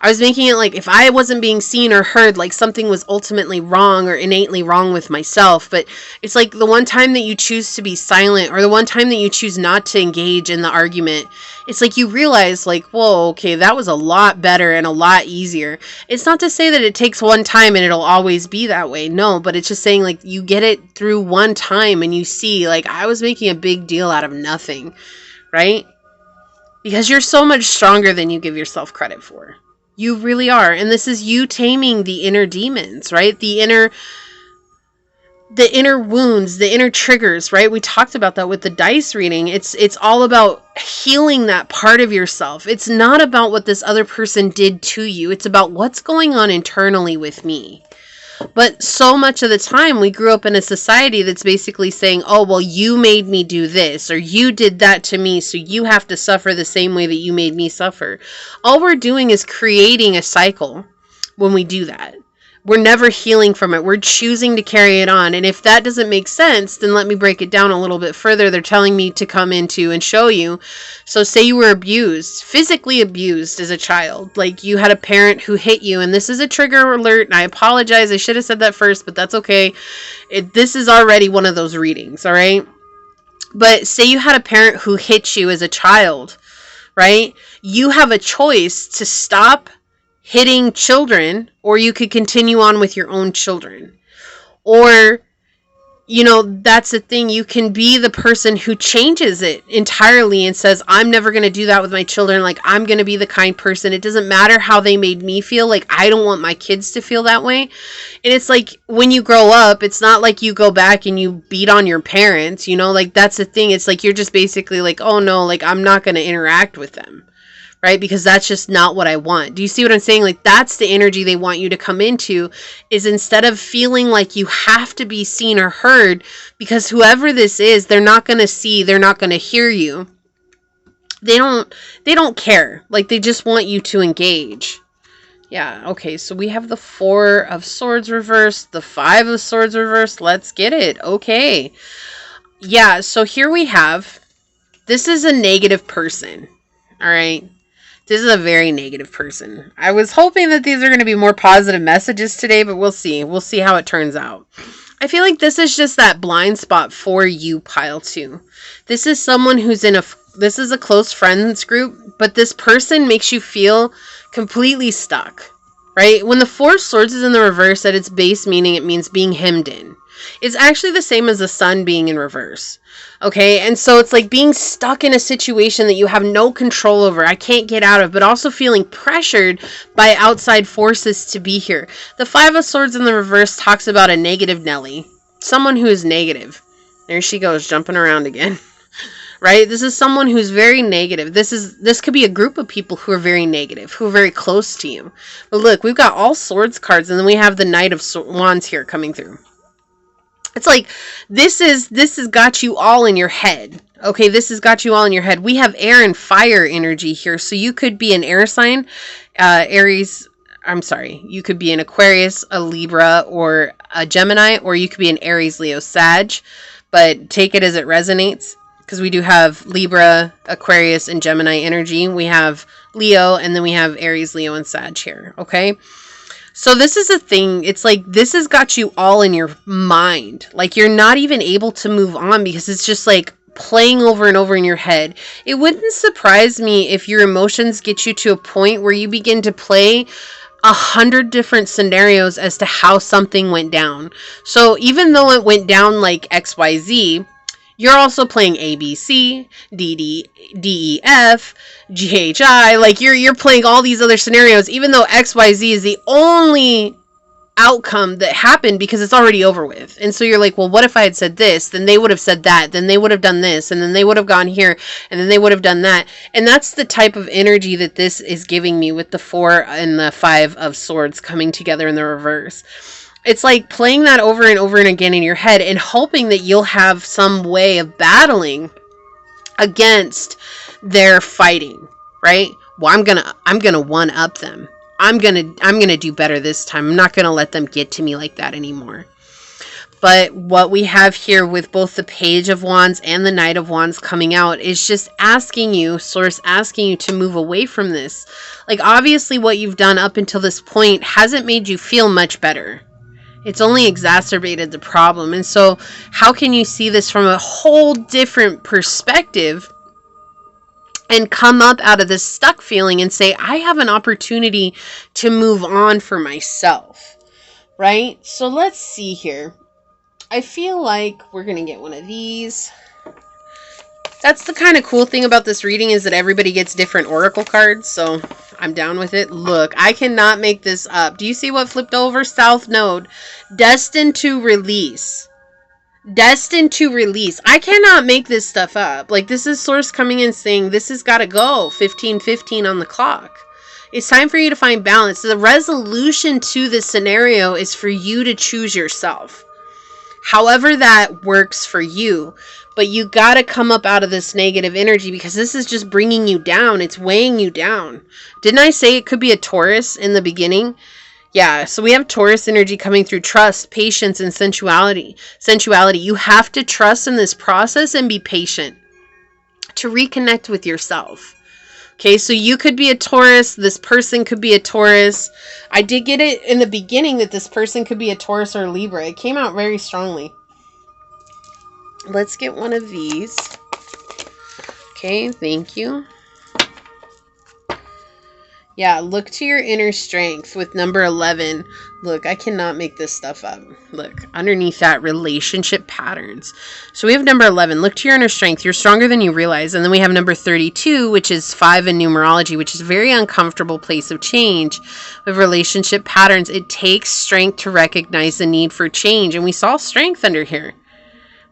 I was making it like if I wasn't being seen or heard, like something was ultimately wrong or innately wrong with myself. But it's like the one time that you choose to be silent, or the one time that you choose not to engage in the argument, it's like you realize, like, whoa, okay, that was a lot better and a lot easier. It's not to say that it takes one time and it'll always be that way. No, but it's just saying, like, you get it through one time and you see, like, I was making a big deal out of nothing, right? Because you're so much stronger than you give yourself credit for. You really are. And this is you taming the inner demons, right? The inner wounds, the inner triggers, right? We talked about that with the dice reading. It's all about healing that part of yourself. It's not about what this other person did to you. It's about what's going on internally with me. But so much of the time, we grew up in a society that's basically saying, oh, well, you made me do this, or you did that to me, so you have to suffer the same way that you made me suffer. All we're doing is creating a cycle when we do that. We're never healing from it. We're choosing to carry it on. And if that doesn't make sense, then let me break it down a little bit further. They're telling me to come into and show you. So say you were abused, physically abused as a child. Like you had a parent who hit you. And this is a trigger alert. And I apologize. I should have said that first, but that's okay. This is already one of those readings, all right? But say you had a parent who hit you as a child, right? You have a choice to stop hitting children, or you could continue on with your own children. Or, you know, that's the thing. You can be the person who changes it entirely and says, I'm never going to do that with my children. Like, I'm going to be the kind person. It doesn't matter how they made me feel. Like, I don't want my kids to feel that way. And it's like, when you grow up, it's not like you go back and you beat on your parents, you know, like that's the thing. It's like, you're just basically like, oh no, like I'm not going to interact with them. Right? Because that's just not what I want. Do you see what I'm saying? Like, that's the energy they want you to come into, is instead of feeling like you have to be seen or heard, because whoever this is, they're not going to see, they're not going to hear you. They don't care. Like, they just want you to engage. Yeah, okay, so we have the 4 of Swords reversed, the 5 of Swords reversed. Let's get it. Okay. Yeah, so here we have, this is a negative person. All right. This is a very negative person. I was hoping that these are going to be more positive messages today, but we'll see. We'll see how it turns out. I feel like this is just that blind spot for you, pile 2. This is someone who's in a This is a close friends group, but this person makes you feel completely stuck, right? When the Four of Swords is in the reverse at its base meaning, it means being hemmed in. It's actually the same as the sun being in reverse. Okay, and so it's like being stuck in a situation that you have no control over, I can't get out of, but also feeling pressured by outside forces to be here. The Five of Swords in the reverse talks about a negative Nelly. Someone who is negative. There she goes, jumping around again. Right? This is someone who's very negative. This could be a group of people who are very negative, who are very close to you. But look, we've got all swords cards, and then we have the Knight of Wands here coming through. It's like, this has got you all in your head. Okay, this has got you all in your head. We have air and fire energy here. So you could be an air sign, you could be an Aquarius, a Libra, or a Gemini, or you could be an Aries, Leo, Sag. But take it as it resonates, because we do have Libra, Aquarius, and Gemini energy. We have Leo, and then we have Aries, Leo, and Sag here. Okay. So this is a thing, it's like this has got you all in your mind. Like you're not even able to move on because it's just like playing over and over in your head. It wouldn't surprise me if your emotions get you to a point where you begin to play 100 different scenarios as to how something went down. So even though it went down like XYZ, you're also playing A, B, C, D, E, F, G, H, I. Like you're playing all these other scenarios, even though X, Y, Z is the only outcome that happened because it's already over with. And so you're like, well, what if I had said this? Then they would have said that. Then they would have done this. And then they would have gone here. And then they would have done that. And that's the type of energy that this is giving me with the Four and the Five of Swords coming together in the reverse. It's like playing that over and over and again in your head and hoping that you'll have some way of battling against their fighting, right? Well, I'm gonna one up them. I'm gonna do better this time. I'm not gonna let them get to me like that anymore. But what we have here with both the Page of Wands and the Knight of Wands coming out is just asking you, Source asking you to move away from this. Like obviously what you've done up until this point hasn't made you feel much better. It's only exacerbated the problem. And so how can you see this from a whole different perspective and come up out of this stuck feeling and say, I have an opportunity to move on for myself, right? So let's see here. I feel like we're going to get one of these. That's the kind of cool thing about this reading is that everybody gets different oracle cards. So I'm down with it. Look, I cannot make this up. Do you see what flipped over? South Node. Destined to release. Destined to release. I cannot make this stuff up. Like this is Source coming in saying this has got to go. 15:15 on the clock. It's time for you to find balance. The resolution to this scenario is for you to choose yourself. However that works for you. But you got to come up out of this negative energy because this is just bringing you down. It's weighing you down. Didn't I say it could be a Taurus in the beginning? Yeah, so we have Taurus energy coming through trust, patience, and sensuality. You have to trust in this process and be patient to reconnect with yourself. Okay, so you could be a Taurus. This person could be a Taurus. I did get it in the beginning that this person could be a Taurus or a Libra. It came out very strongly. Let's get one of these. Okay, thank you. Yeah, look to your inner strength with number 11. Look, I cannot make this stuff up. Look, underneath that, relationship patterns. So we have number 11. Look to your inner strength. You're stronger than you realize. And then we have number 32, which is 5 in numerology, which is a very uncomfortable place of change. With relationship patterns, it takes strength to recognize the need for change. And we saw strength under here.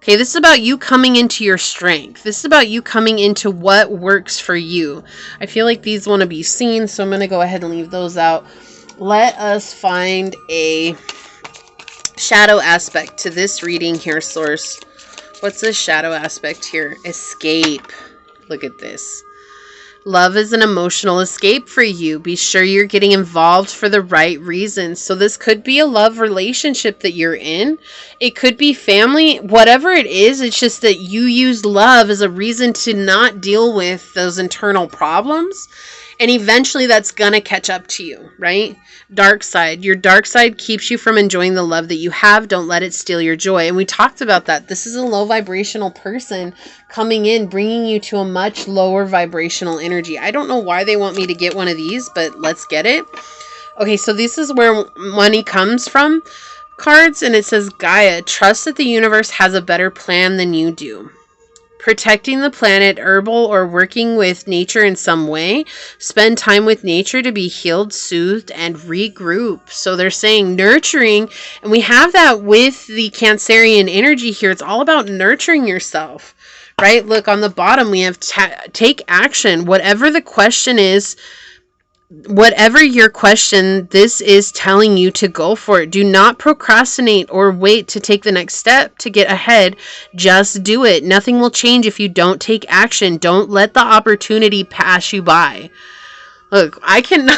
Okay, this is about you coming into your strength. This is about you coming into what works for you. I feel like these want to be seen, so I'm going to go ahead and leave those out. Let us find a shadow aspect to this reading here, Source. What's the shadow aspect here? Escape. Look at this. Love is an emotional escape for you. Be sure you're getting involved for the right reasons. So this could be a love relationship that you're in. It could be family. Whatever it is, it's just that you use love as a reason to not deal with those internal problems And eventually that's going to catch up to you, right? Dark side. Your dark side keeps you from enjoying the love that you have. Don't let it steal your joy. And we talked about that. This is a low vibrational person coming in, bringing you to a much lower vibrational energy. I don't know why they want me to get one of these, but let's get it. Okay, so this is where money comes from. Cards, and it says, Gaia, trust that the universe has a better plan than you do. Protecting the planet, herbal, or working with nature in some way. Spend time with nature to be healed, soothed, and regroup. So they're saying nurturing, and we have that with the Cancerian energy here. It's all about nurturing yourself, right? Look, on the bottom, we have take action. Whatever the question is, whatever your question, this is telling you to go for it. Do not procrastinate or wait to take the next step to get ahead. Just do it. Nothing will change if you don't take action. Don't let the opportunity pass you by. Look, I can't.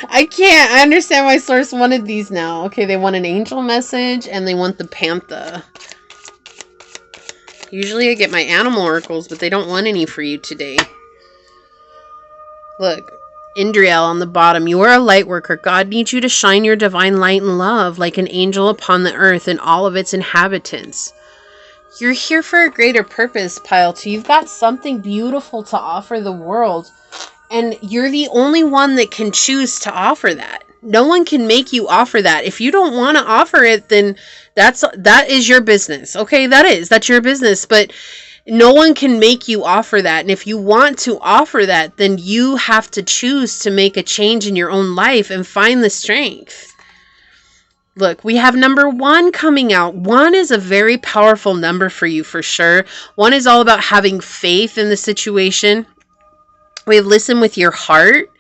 I understand why Source wanted these now. Okay, they want an angel message and they want the panther. Usually I get my animal oracles, but they don't want any for you today. Look. Indriel on the bottom, you are a light worker. God needs you to shine your divine light and love like an angel upon the earth and all of its inhabitants. You're here for a greater purpose, Pile 2. You've got something beautiful to offer the world, and you're the only one that can choose to offer that. No one can make you offer that. If you don't want to offer it, then that is your business. Okay, that's your business, but no one can make you offer that. And if you want to offer that, then you have to choose to make a change in your own life and find the strength. Look, we have number 1 coming out. 1 is a very powerful number for you for sure. 1 is all about having faith in the situation. We have listen with your heart.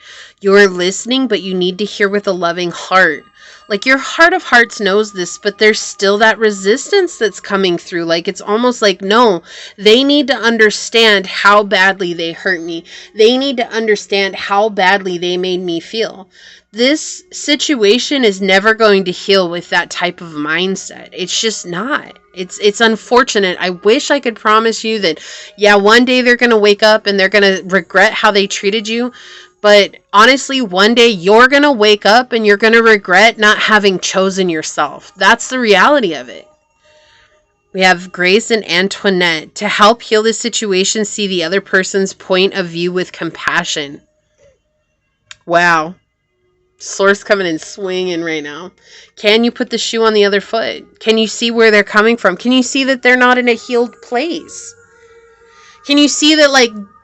You're listening, but you need to hear with a loving heart. Like, your heart of hearts knows this, but there's still that resistance that's coming through. Like, it's almost like, no, they need to understand how badly they hurt me. They need to understand how badly they made me feel. This situation is never going to heal with that type of mindset. It's just not. It's unfortunate. I wish I could promise you that, yeah, one day they're going to wake up and they're going to regret how they treated you. But honestly, one day you're going to wake up and you're going to regret not having chosen yourself. That's the reality of it. We have Grace and Antoinette. To help heal this situation, see the other person's point of view with compassion. Wow. Source coming in swinging right now. Can you put the shoe on the other foot? Can you see where they're coming from? Can you see that they're not in a healed place? Can you see that,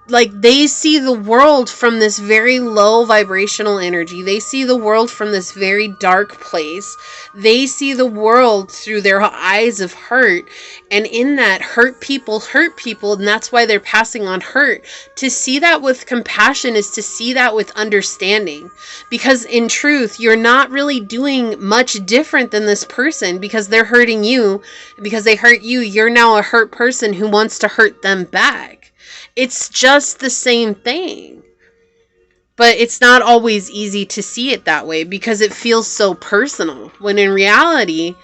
like they see the world from this very low vibrational energy. They see the world from this very dark place. They see the world through their eyes of hurt. And in that, hurt people, and that's why they're passing on hurt. To see that with compassion is to see that with understanding. Because in truth, you're not really doing much different than this person, because they're hurting you. Because they hurt you, you're now a hurt person who wants to hurt them back. It's just the same thing. But it's not always easy to see it that way because it feels so personal. When in reality,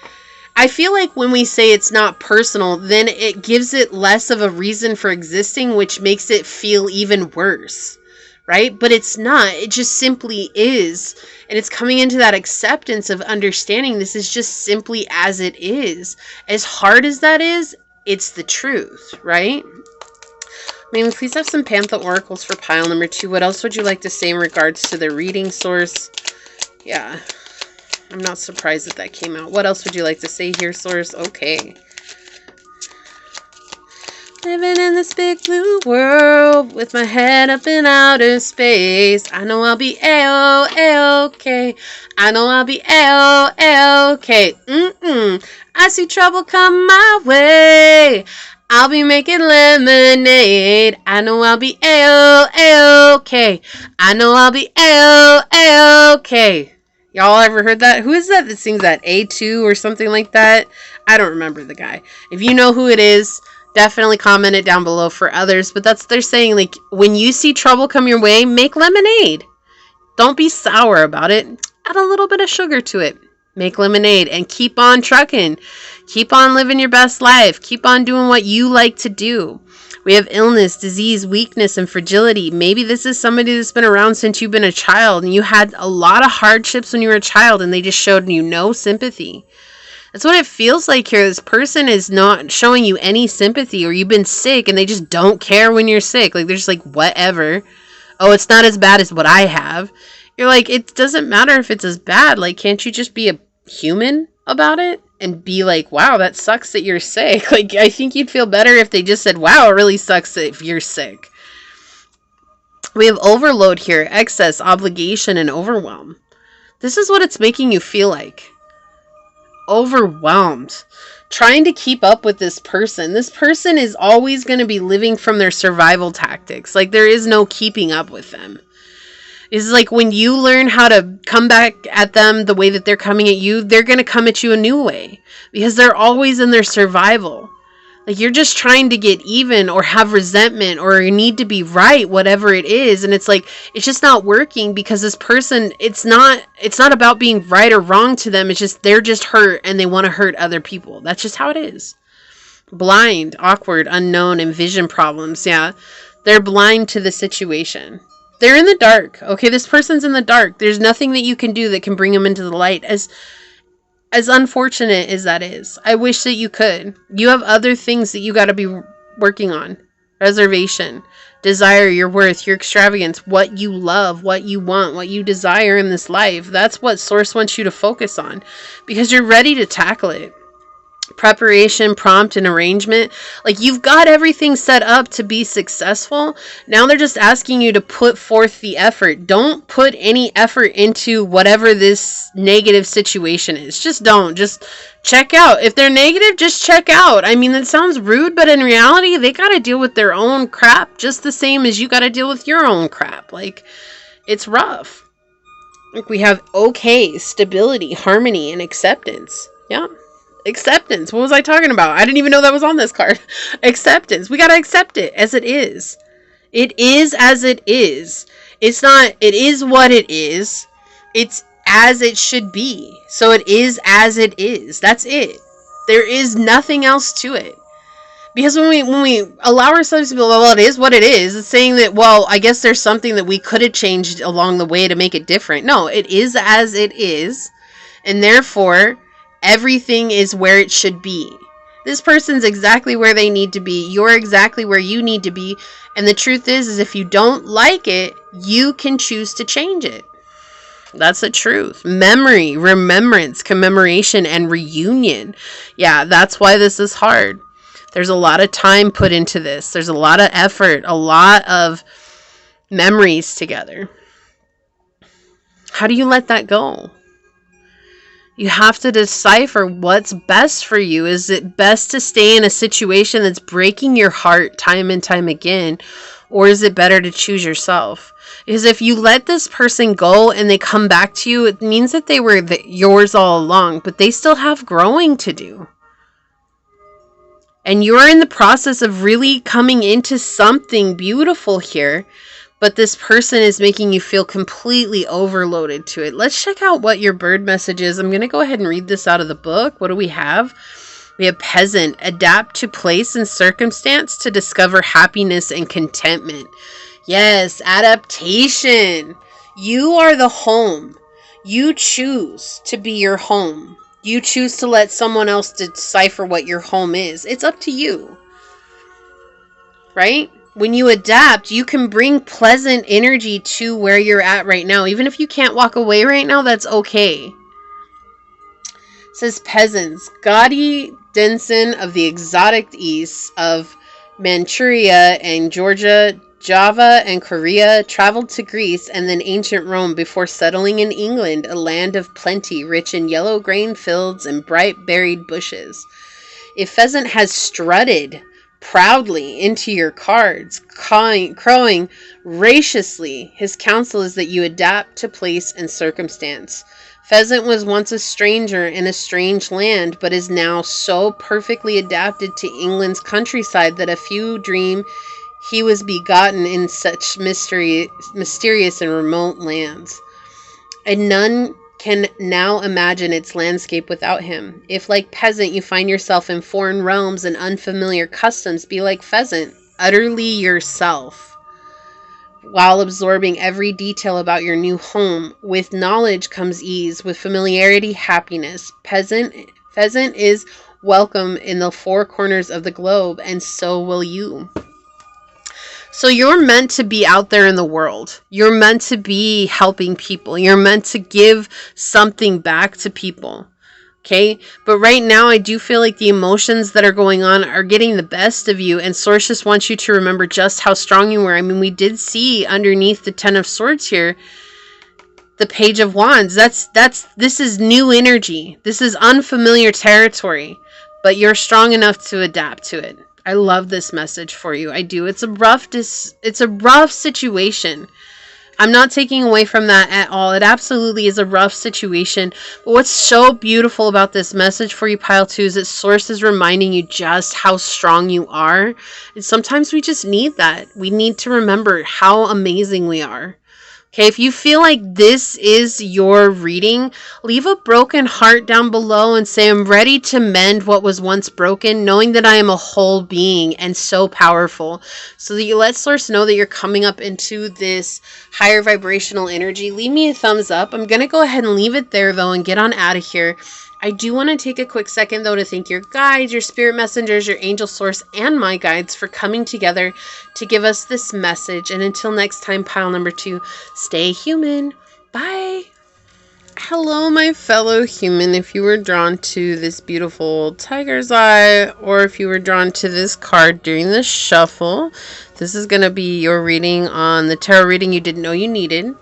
I feel like when we say it's not personal, then it gives it less of a reason for existing, which makes it feel even worse. Right? But it's not. It just simply is. And it's coming into that acceptance of understanding this is just simply as it is. As hard as that is, it's the truth. Right? May we please have some Panther oracles for pile number 2. What else would you like to say in regards to the reading, Source? Yeah, I'm not surprised that came out. What else would you like to say here, Source? Okay. Living in this big blue world with my head up in outer space. I know I'll be A-O-A-OK. I know I'll be A-O-A-OK. I see trouble come my way. I'll be making lemonade. I know I'll be A-O-A-OK. I know I'll be A-O-A-OK. Y'all ever heard that? Who is that sings that? A2 or something like that? I don't remember the guy. If you know who it is, definitely comment it down below for others. But they're saying, like, when you see trouble come your way, make lemonade. Don't be sour about it. Add a little bit of sugar to it. Make lemonade and keep on trucking. Keep on living your best life. Keep on doing what you like to do. We have illness, disease, weakness, and fragility. Maybe this is somebody that's been around since you've been a child and you had a lot of hardships when you were a child and they just showed you no sympathy. That's what it feels like here. This person is not showing you any sympathy, or you've been sick and they just don't care when you're sick. Like, they're just like, whatever. Oh, it's not as bad as what I have. You're like, it doesn't matter if it's as bad. Like, can't you just be a human about it and be like, wow, that sucks that you're sick? Like, I think you'd feel better if they just said, wow, it really sucks if you're sick. We have overload here, excess, obligation, and overwhelm. This is what it's making you feel like. Overwhelmed, trying to keep up with this person. This person is always going to be living from their survival tactics. Like, there is no keeping up with them. It's like when you learn how to come back at them the way that they're coming at you, they're going to come at you a new way because they're always in their survival. Like, you're just trying to get even or have resentment or you need to be right, whatever it is. And it's like, it's just not working because this person, it's not about being right or wrong to them. It's just, they're just hurt and they want to hurt other people. That's just how it is. Blind, awkward, unknown, and vision problems. Yeah. They're blind to the situation. They're in the dark. Okay. This person's in the dark. There's nothing that you can do that can bring them into the light. As unfortunate as that is, I wish that you could. You have other things that you got to be working on. Reservation, desire, your worth, your extravagance, what you love, what you want, what you desire in this life. That's what Source wants you to focus on because you're ready to tackle it. Preparation, prompt, and arrangement. Like, you've got everything set up to be successful. Now they're just asking you to put forth the effort. Don't put any effort into whatever this negative situation is. Just don't. Just check out. If they're negative, just check out. I mean, that sounds rude, but in reality, they got to deal with their own crap just the same as you got to deal with your own crap. Like, it's rough. Like, we have okay, stability, harmony, and acceptance. Yeah. Acceptance. What was I talking about? I didn't even know that was on this card. Acceptance. We got to accept it as it is. It is as it is. It's not, it is what it is. It's as it should be. So it is as it is. That's it. There is nothing else to it. Because when we allow ourselves to be, well, it is what it is, it's saying that, well, I guess there's something that we could have changed along the way to make it different. No, it is as it is. And therefore, everything is where it should be. This person's exactly where they need to be. You're exactly where you need to be. And the truth is if you don't like it, you can choose to change it. That's the truth. Memory, remembrance, commemoration, and reunion. Yeah, that's why this is hard. There's a lot of time put into this. There's a lot of effort, a lot of memories together. How do you let that go? You have to decipher what's best for you. Is it best to stay in a situation that's breaking your heart time and time again? Or is it better to choose yourself? Because if you let this person go and they come back to you, it means that they were yours all along, but they still have growing to do. And you're in the process of really coming into something beautiful here. But this person is making you feel completely overloaded to it. Let's check out what your bird message is. I'm going to go ahead and read this out of the book. What do we have? We have peasant. Adapt to place and circumstance to discover happiness and contentment. Yes, adaptation. You are the home. You choose to be your home. You choose to let someone else decipher what your home is. It's up to you. Right? When you adapt, you can bring pleasant energy to where you're at right now. Even if you can't walk away right now, that's okay. It says peasants. Gaudy Denson of the exotic east of Manchuria and Georgia, Java and Korea traveled to Greece and then ancient Rome before settling in England, a land of plenty, rich in yellow grain fields and bright berried bushes. A pheasant has strutted proudly into your cards, crowing raciously. His counsel is that you adapt to place and circumstance. Pheasant was once a stranger in a strange land, but is now so perfectly adapted to England's countryside that a few dream he was begotten in such mysterious and remote lands. And none can now imagine its landscape without him. If, like peasant, you find yourself in foreign realms and unfamiliar customs, be like pheasant, utterly yourself, while absorbing every detail about your new home. With knowledge comes ease, with familiarity, happiness. Pheasant is welcome in the four corners of the globe, and so will you. So you're meant to be out there in the world. You're meant to be helping people. You're meant to give something back to people. Okay? But right now, I do feel like the emotions that are going on are getting the best of you. And Source just wants you to remember just how strong you were. I mean, we did see underneath the Ten of Swords here, the Page of Wands. This is new energy. This is unfamiliar territory. But you're strong enough to adapt to it. I love this message for you. I do. It's a rough situation. I'm not taking away from that at all. It absolutely is a rough situation. But what's so beautiful about this message for you, Pile 2, is that Source is reminding you just how strong you are. And sometimes we just need that. We need to remember how amazing we are. Okay, if you feel like this is your reading, leave a broken heart down below and say, I'm ready to mend what was once broken, knowing that I am a whole being and so powerful. So that you let Source know that you're coming up into this higher vibrational energy. Leave me a thumbs up. I'm going to go ahead and leave it there, though, and get on out of here. I do want to take a quick second, though, to thank your guides, your spirit messengers, your angel source, and my guides for coming together to give us this message. And until next time, pile number 2, stay human. Bye. Hello, my fellow human. If you were drawn to this beautiful tiger's eye, or if you were drawn to this card during the shuffle, this is going to be your reading on the tarot reading you didn't know you needed.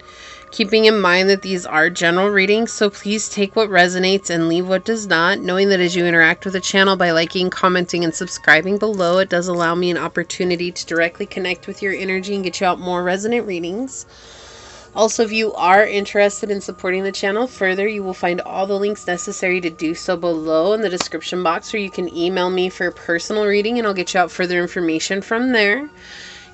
Keeping in mind that these are general readings, so please take what resonates and leave what does not, knowing that as you interact with the channel by liking, commenting, and subscribing below, it does allow me an opportunity to directly connect with your energy and get you out more resonant readings. Also, if you are interested in supporting the channel further, you will find all the links necessary to do so below in the description box, or you can email me for a personal reading and I'll get you out further information from there.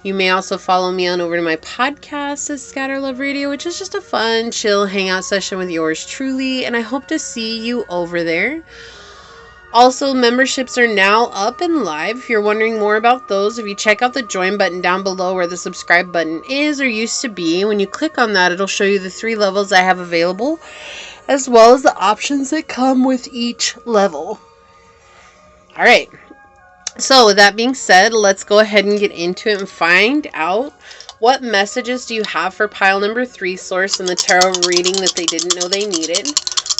You may also follow me on over to my podcast at Scatter Love Radio, which is just a fun, chill hangout session with yours truly, and I hope to see you over there. Also, memberships are now up and live. If you're wondering more about those, if you check out the join button down below where the subscribe button is or used to be, when you click on that, it'll show you the 3 levels I have available, as well as the options that come with each level. All right. So with that being said, let's go ahead and get into it and find out what messages do you have for pile number 3, Source, in the tarot reading that they didn't know they needed.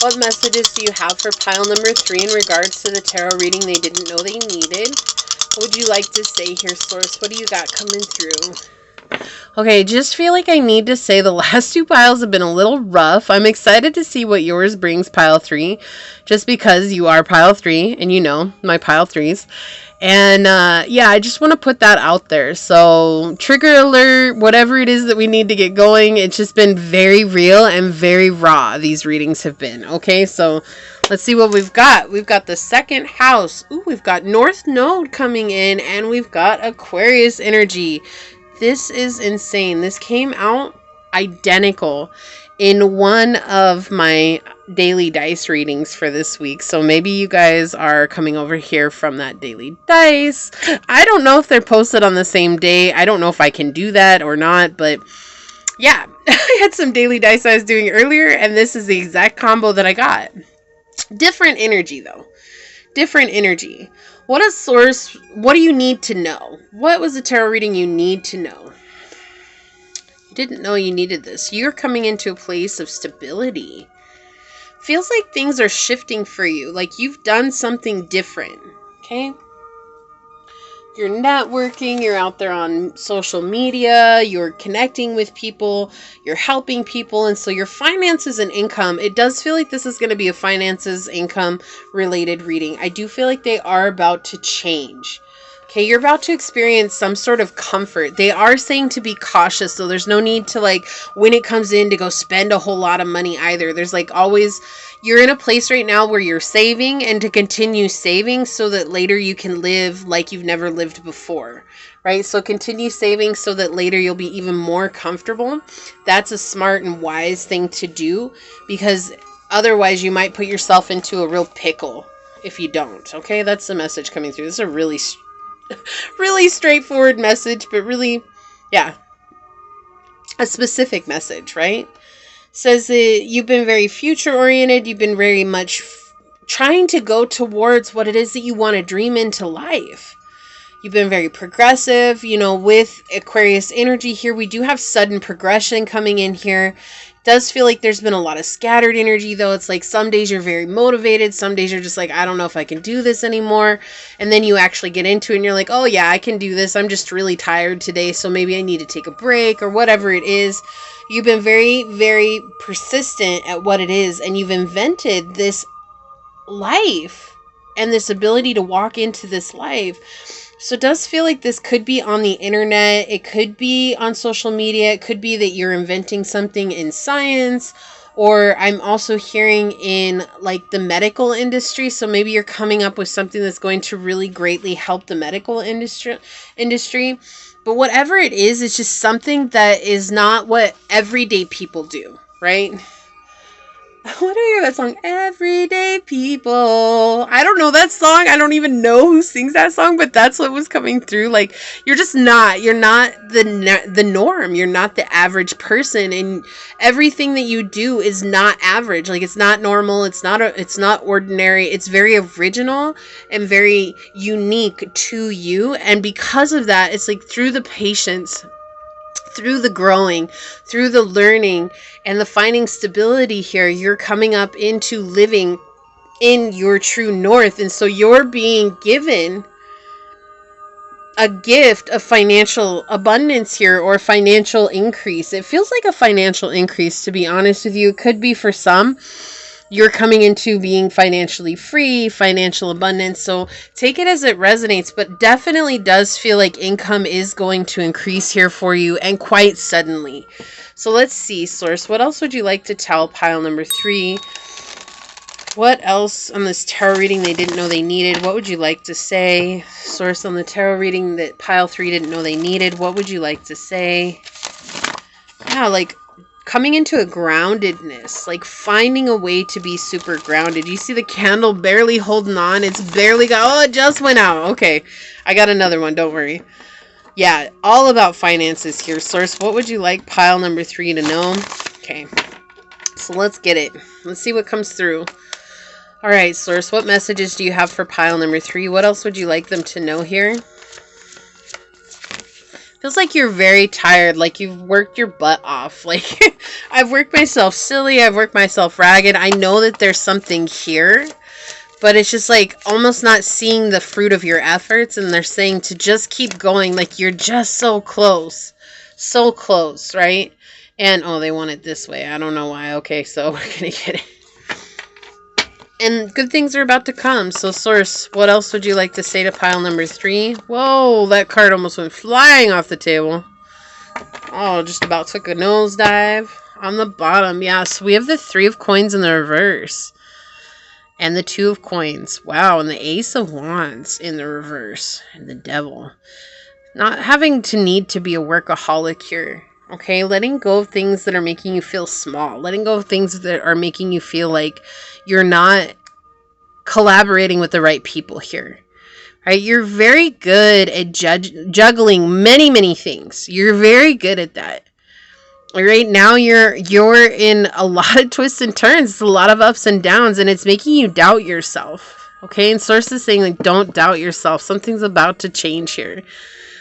What messages do you have for pile number 3 in regards to the tarot reading they didn't know they needed? What would you like to say here, Source? What do you got coming through? Okay, just feel like I need to say the last 2 piles have been a little rough. I'm excited to see what yours brings, pile 3, just because you are pile 3 and you know my pile 3s. And yeah, I just want to put that out there. So trigger alert, whatever it is that we need to get going. It's just been very real and very raw. These readings have been. Okay, so let's see what we've got. We've got the 2nd house. Ooh, we've got North Node coming in, and we've got Aquarius energy. This is insane. This came out identical in one of my daily dice readings for this week. So maybe you guys are coming over here from that daily dice. I don't know if they're posted on the same day. I don't know if I can do that or not, but yeah, I had some daily dice I was doing earlier, and this is the exact combo that I got. Different energy, though. Different energy. What do you need to know? What was the tarot reading you need to know? You didn't know you needed this. You're coming into a place of stability. Feels like things are shifting for you. Like you've done something different. Okay? You're networking, you're out there on social media, you're connecting with people, you're helping people, and so your finances and income, it does feel like this is going to be a finances, income related reading. I do feel like they are about to change. Okay, you're about to experience some sort of comfort. They are saying to be cautious, so there's no need to, like, when it comes in, to go spend a whole lot of money either. There's, like, always, you're in a place right now where you're saving, and to continue saving so that later you can live like you've never lived before, right? So continue saving so that later you'll be even more comfortable. That's a smart and wise thing to do, because Otherwise, you might put yourself into a real pickle if you don't. Okay, that's the message coming through. This is a really, really straightforward message, but really, yeah, a specific message, right? Says that you've been very future oriented. You've been very much trying to go towards what it is that you want to dream into life. You've been very progressive, with Aquarius energy here. We do have sudden progression coming in here. It does feel like there's been a lot of scattered energy, though. It's like some days you're very motivated. Some days you're just like, I don't know if I can do this anymore. And then you actually get into it and you're like, oh yeah, I can do this. I'm just really tired today, so maybe I need to take a break or whatever it is. You've been very, very persistent at what it is, and you've invented this life and this ability to walk into this life. So it does feel like this could be on the internet. It could be on social media. It could be that you're inventing something in science, or I'm also hearing in like the medical industry. So maybe you're coming up with something that's going to really greatly help the medical industry. But whatever it is, it's just something that is not what everyday people do, right? What do I hear that song? Everyday people. I don't know that song. I don't even know who sings that song, but that's what was coming through. Like, you're not the norm. You're not the average person, and everything that you do is not average. Like, it's not normal. It's not ordinary. It's very original and very unique to you. And because of that, it's like through the patience, through the growing, through the learning, and the finding stability here, you're coming up into living in your true north. And so you're being given a gift of financial abundance here, or financial increase. It feels like a financial increase, to be honest with you. It could be for some. You're coming into being financially free, financial abundance. So take it as it resonates, but definitely does feel like income is going to increase here for you, and quite suddenly. So let's see, Source. What else would you like to tell pile number 3? What else on this tarot reading they didn't know they needed? What would you like to say? Source, on the tarot reading that pile 3 didn't know they needed, what would you like to say? Yeah, like coming into a groundedness, like finding a way to be super grounded. You see the candle barely holding on. It's barely it just went out. Okay, I got another one. Don't worry. Yeah, all about finances here. Source, what would you like pile number 3 to know? Okay, so let's get it. Let's see what comes through. All right, Source, what messages do you have for pile number 3? What else would you like them to know here? Feels like you're very tired, like you've worked your butt off. Like, I've worked myself silly, I've worked myself ragged. I know that there's something here, but it's just like almost not seeing the fruit of your efforts, and they're saying to just keep going, like you're just so close, right? And, oh, they want it this way. I don't know why. Okay, so we're gonna get it. And good things are about to come. So, Source, what else would you like to say to pile number 3? Whoa, that card almost went flying off the table. Oh, just about took a nosedive. On the bottom, yeah, so we have the 3 of coins in the reverse. And the 2 of coins. Wow, and the Ace of Wands in the reverse. And the Devil. Not having to need to be a workaholic here. Okay, letting go of things that are making you feel small. Letting go of things that are making you feel like you're not collaborating with the right people here. Right? You're very good at juggling many, many things. You're very good at that. Right now, you're in a lot of twists and turns. It's a lot of ups and downs, and it's making you doubt yourself. Okay, and Source is saying, like, don't doubt yourself. Something's about to change here.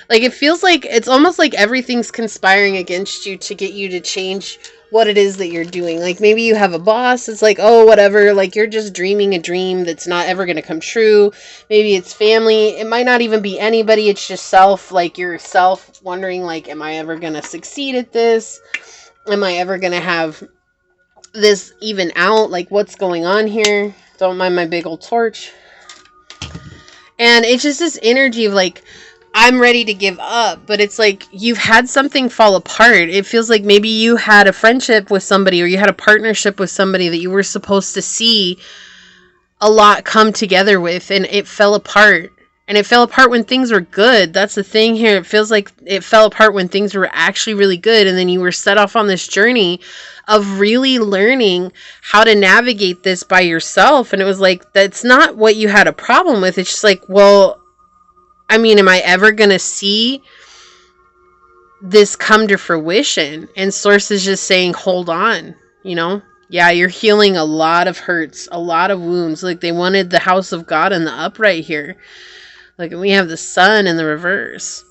Like, it feels like it's almost like everything's conspiring against you to get you to change what it is that you're doing. Like, maybe you have a boss. It's like, oh, whatever. Like, you're just dreaming a dream that's not ever going to come true. Maybe it's family. It might not even be anybody. It's just self. Like, yourself wondering, like, am I ever going to succeed at this? Am I ever going to have this even out? Like, what's going on here? Don't mind my big old torch. And it's just this energy of, like, I'm ready to give up, but it's like you've had something fall apart. It feels like maybe you had a friendship with somebody, or you had a partnership with somebody that you were supposed to see a lot come together with, and it fell apart. And it fell apart when things were good. That's the thing here. It feels like it fell apart when things were actually really good. And then you were set off on this journey of really learning how to navigate this by yourself. And it was like, that's not what you had a problem with. It's just like, well, I mean, am I ever going to see this come to fruition? And Source is just saying, hold on, you know? Yeah, you're healing a lot of hurts, a lot of wounds. Like they wanted the house of God in the upright here. Like we have the sun in the reverse.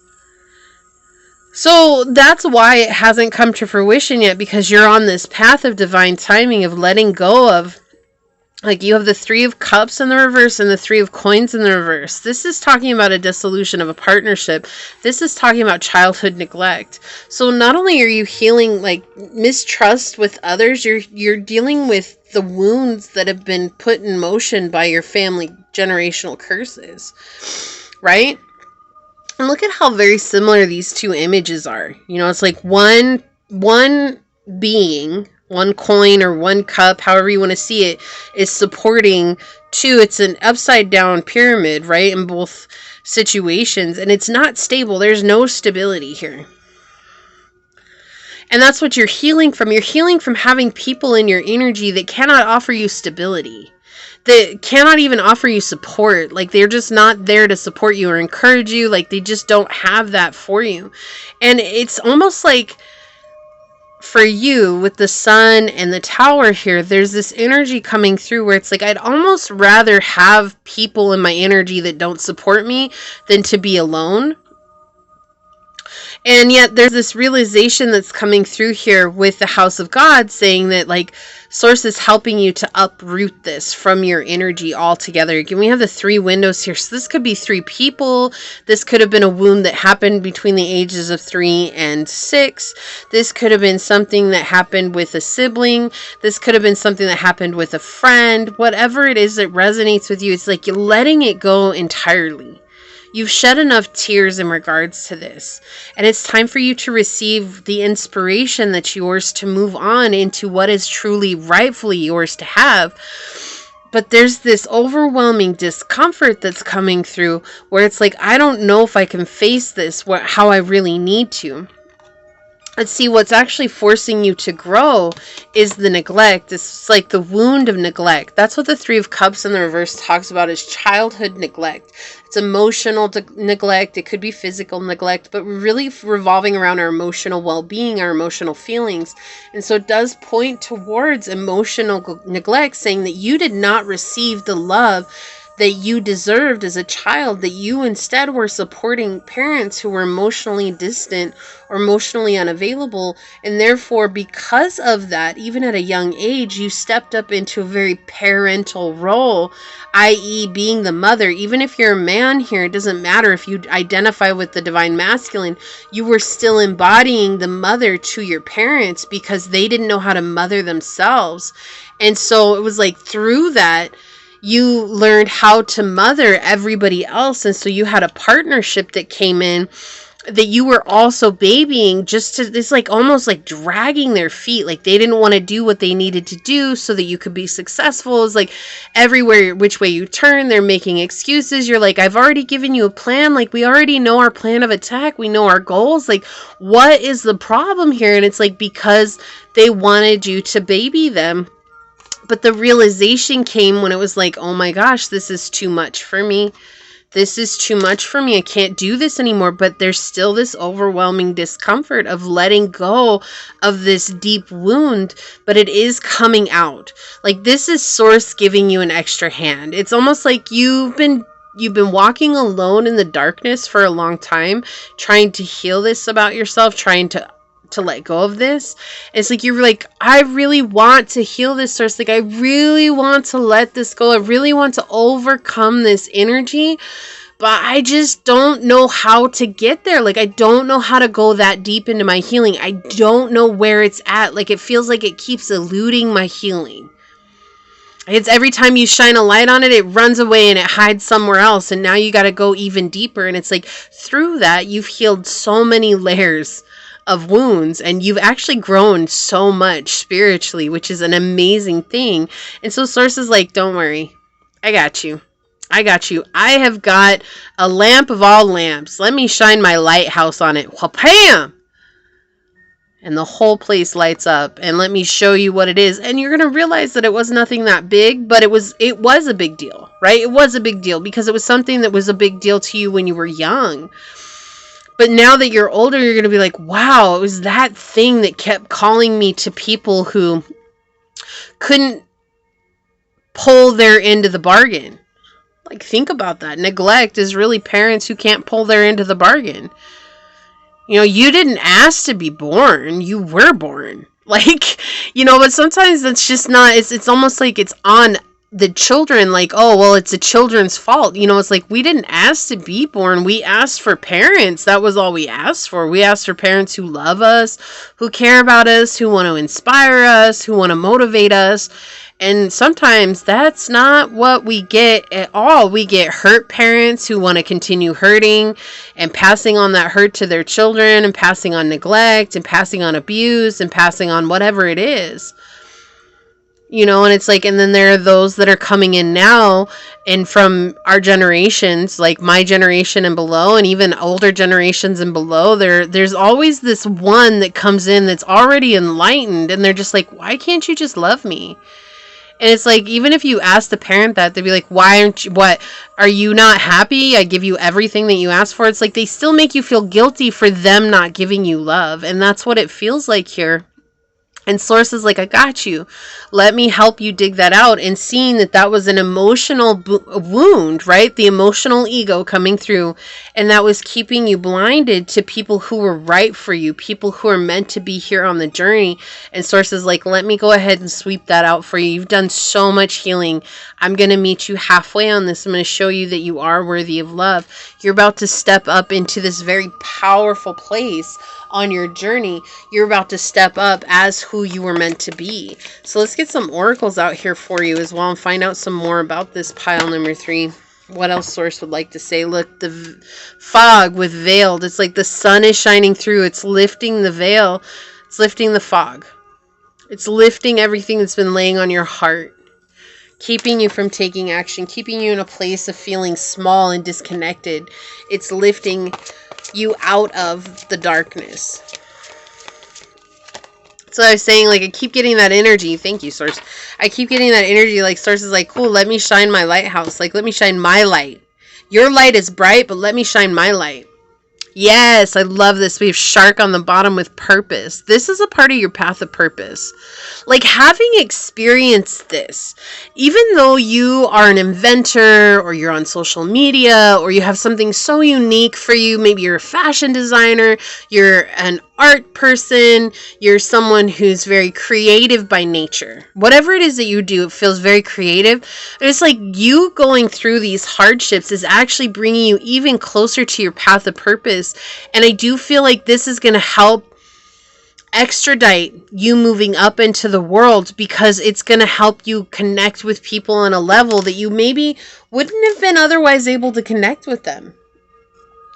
So that's why it hasn't come to fruition yet, because you're on this path of divine timing of letting go of, like you have the 3 of Cups in the reverse and the 3 of Coins in the reverse. This is talking about a dissolution of a partnership. This is talking about childhood neglect. So not only are you healing like mistrust with others, you're dealing with the wounds that have been put in motion by your family generational curses, right? And look at how very similar these 2 images are. You know, it's like one being, one coin or one cup, however you want to see it, is supporting 2. It's an upside down pyramid, right? In both situations. And it's not stable. There's no stability here. And that's what you're healing from. You're healing from having people in your energy that cannot offer you stability, that cannot even offer you support. Like they're just not there to support you or encourage you. Like they just don't have that for you. And it's almost like for you with the sun and the tower here, there's this energy coming through where it's like, I'd almost rather have people in my energy that don't support me than to be alone. And yet there's this realization that's coming through here with the House of God saying that like Source is helping you to uproot this from your energy altogether. Again, we have the 3 windows here. So this could be 3 people. This could have been a wound that happened between the ages of 3 and 6. This could have been something that happened with a sibling. This could have been something that happened with a friend. Whatever it is that resonates with you, it's like you're letting it go entirely. You've shed enough tears in regards to this. And it's time for you to receive the inspiration that's yours to move on into what is truly rightfully yours to have. But there's this overwhelming discomfort that's coming through where it's like, I don't know if I can face this how I really need to. Let's see, what's actually forcing you to grow is the neglect. It's like the wound of neglect. That's what the 3 of Cups in the reverse talks about, is childhood neglect. It's emotional neglect. It could be physical neglect, but really revolving around our emotional well-being, our emotional feelings. And so it does point towards emotional neglect, saying that you did not receive the love that you deserved as a child, that you instead were supporting parents who were emotionally distant or emotionally unavailable. And therefore, because of that, even at a young age, you stepped up into a very parental role, i.e. being the mother. Even if you're a man here, it doesn't matter if you identify with the divine masculine, you were still embodying the mother to your parents because they didn't know how to mother themselves. And so it was like through that, you learned how to mother everybody else. And so you had a partnership that came in that you were also babying, just to, it's like almost like dragging their feet. Like they didn't want to do what they needed to do so that you could be successful. It's like everywhere, which way you turn, they're making excuses. You're like, I've already given you a plan. Like we already know our plan of attack. We know our goals. Like what is the problem here? And it's like, because they wanted you to baby them. But the realization came when it was like, oh my gosh, this is too much for me. This is too much for me. I can't do this anymore. But there's still this overwhelming discomfort of letting go of this deep wound, but it is coming out. Like this is Source giving you an extra hand. It's almost like you've been walking alone in the darkness for a long time, trying to heal this about yourself, trying to let go of this. It's like you're like, I really want to heal this, Source. Like I really want to let this go. I really want to overcome this energy, but I just don't know how to get there. Like I don't know how to go that deep into my healing. I don't know where it's at. Like it feels like it keeps eluding my healing. It's every time you shine a light on it, it runs away and it hides somewhere else. And now you got to go even deeper. And it's like through that, you've healed so many layers of wounds, and you've actually grown so much spiritually, which is an amazing thing. And so Source is like, don't worry, I got you. I got you. I have got a lamp of all lamps. Let me shine my lighthouse on it. Wha-pam! And the whole place lights up, and let me show you what it is. And you're going to realize that it was nothing that big, but it was a big deal, right? It was a big deal because it was something that was a big deal to you when you were young. But now that you're older, you're going to be like, wow, it was that thing that kept calling me to people who couldn't pull their end of the bargain. Like, think about that. Neglect is really parents who can't pull their end of the bargain. You know, you didn't ask to be born. You were born. Like, you know, but sometimes it's just not, it's almost like it's on the children. Like, oh, well, it's the children's fault. You know, it's like, we didn't ask to be born. We asked for parents. That was all we asked for. We asked for parents who love us, who care about us, who want to inspire us, who want to motivate us. And sometimes that's not what we get at all. We get hurt parents who want to continue hurting and passing on that hurt to their children and passing on neglect and passing on abuse and passing on whatever it is. You know, and it's like, and then there are those that are coming in now and from our generations, like my generation and below, and even older generations and below, there's always this one that comes in that's already enlightened, and they're just like, why can't you just love me? And it's like, even if you ask the parent that, they'd be like, why aren't you, what, are you not happy? I give you everything that you asked for. It's like they still make you feel guilty for them not giving you love. And that's what it feels like here. And Source is like, I got you. Let me help you dig that out. And seeing that that was an emotional wound, right? The emotional ego coming through. And that was keeping you blinded to people who were right for you. People who are meant to be here on the journey. And Source is like, let me go ahead and sweep that out for you. You've done so much healing. I'm going to meet you halfway on this. I'm going to show you that you are worthy of love. You're about to step up into this very powerful place on your journey. You're about to step up as who you were meant to be. So let's get some oracles out here for you as well and find out some more about this pile number 3. What else Source would like to say? Look, the fog with veiled. It's like the sun is shining through. It's lifting the veil. It's lifting the fog. It's lifting everything that's been laying on your heart, keeping you from taking action, keeping you in a place of feeling small and disconnected. It's lifting you out of the darkness. So I was saying, like, I keep getting that energy. Thank you, Source. I keep getting that energy. Like, Source is like, cool, let me shine my lighthouse. Like, let me shine my light. Your light is bright, but let me shine my light. Yes, I love this. We have shark on the bottom with purpose. This is a part of your path of purpose. Like, having experienced this, even though you are an inventor or you're on social media or you have something so unique for you, maybe you're a fashion designer, you're an art person, you're someone who's very creative by nature. Whatever it is that you do, it feels very creative. It's like you going through these hardships is actually bringing you even closer to your path of purpose. And I do feel like this is going to help extradite you moving up into the world, because it's going to help you connect with people on a level that you maybe wouldn't have been otherwise able to connect with them.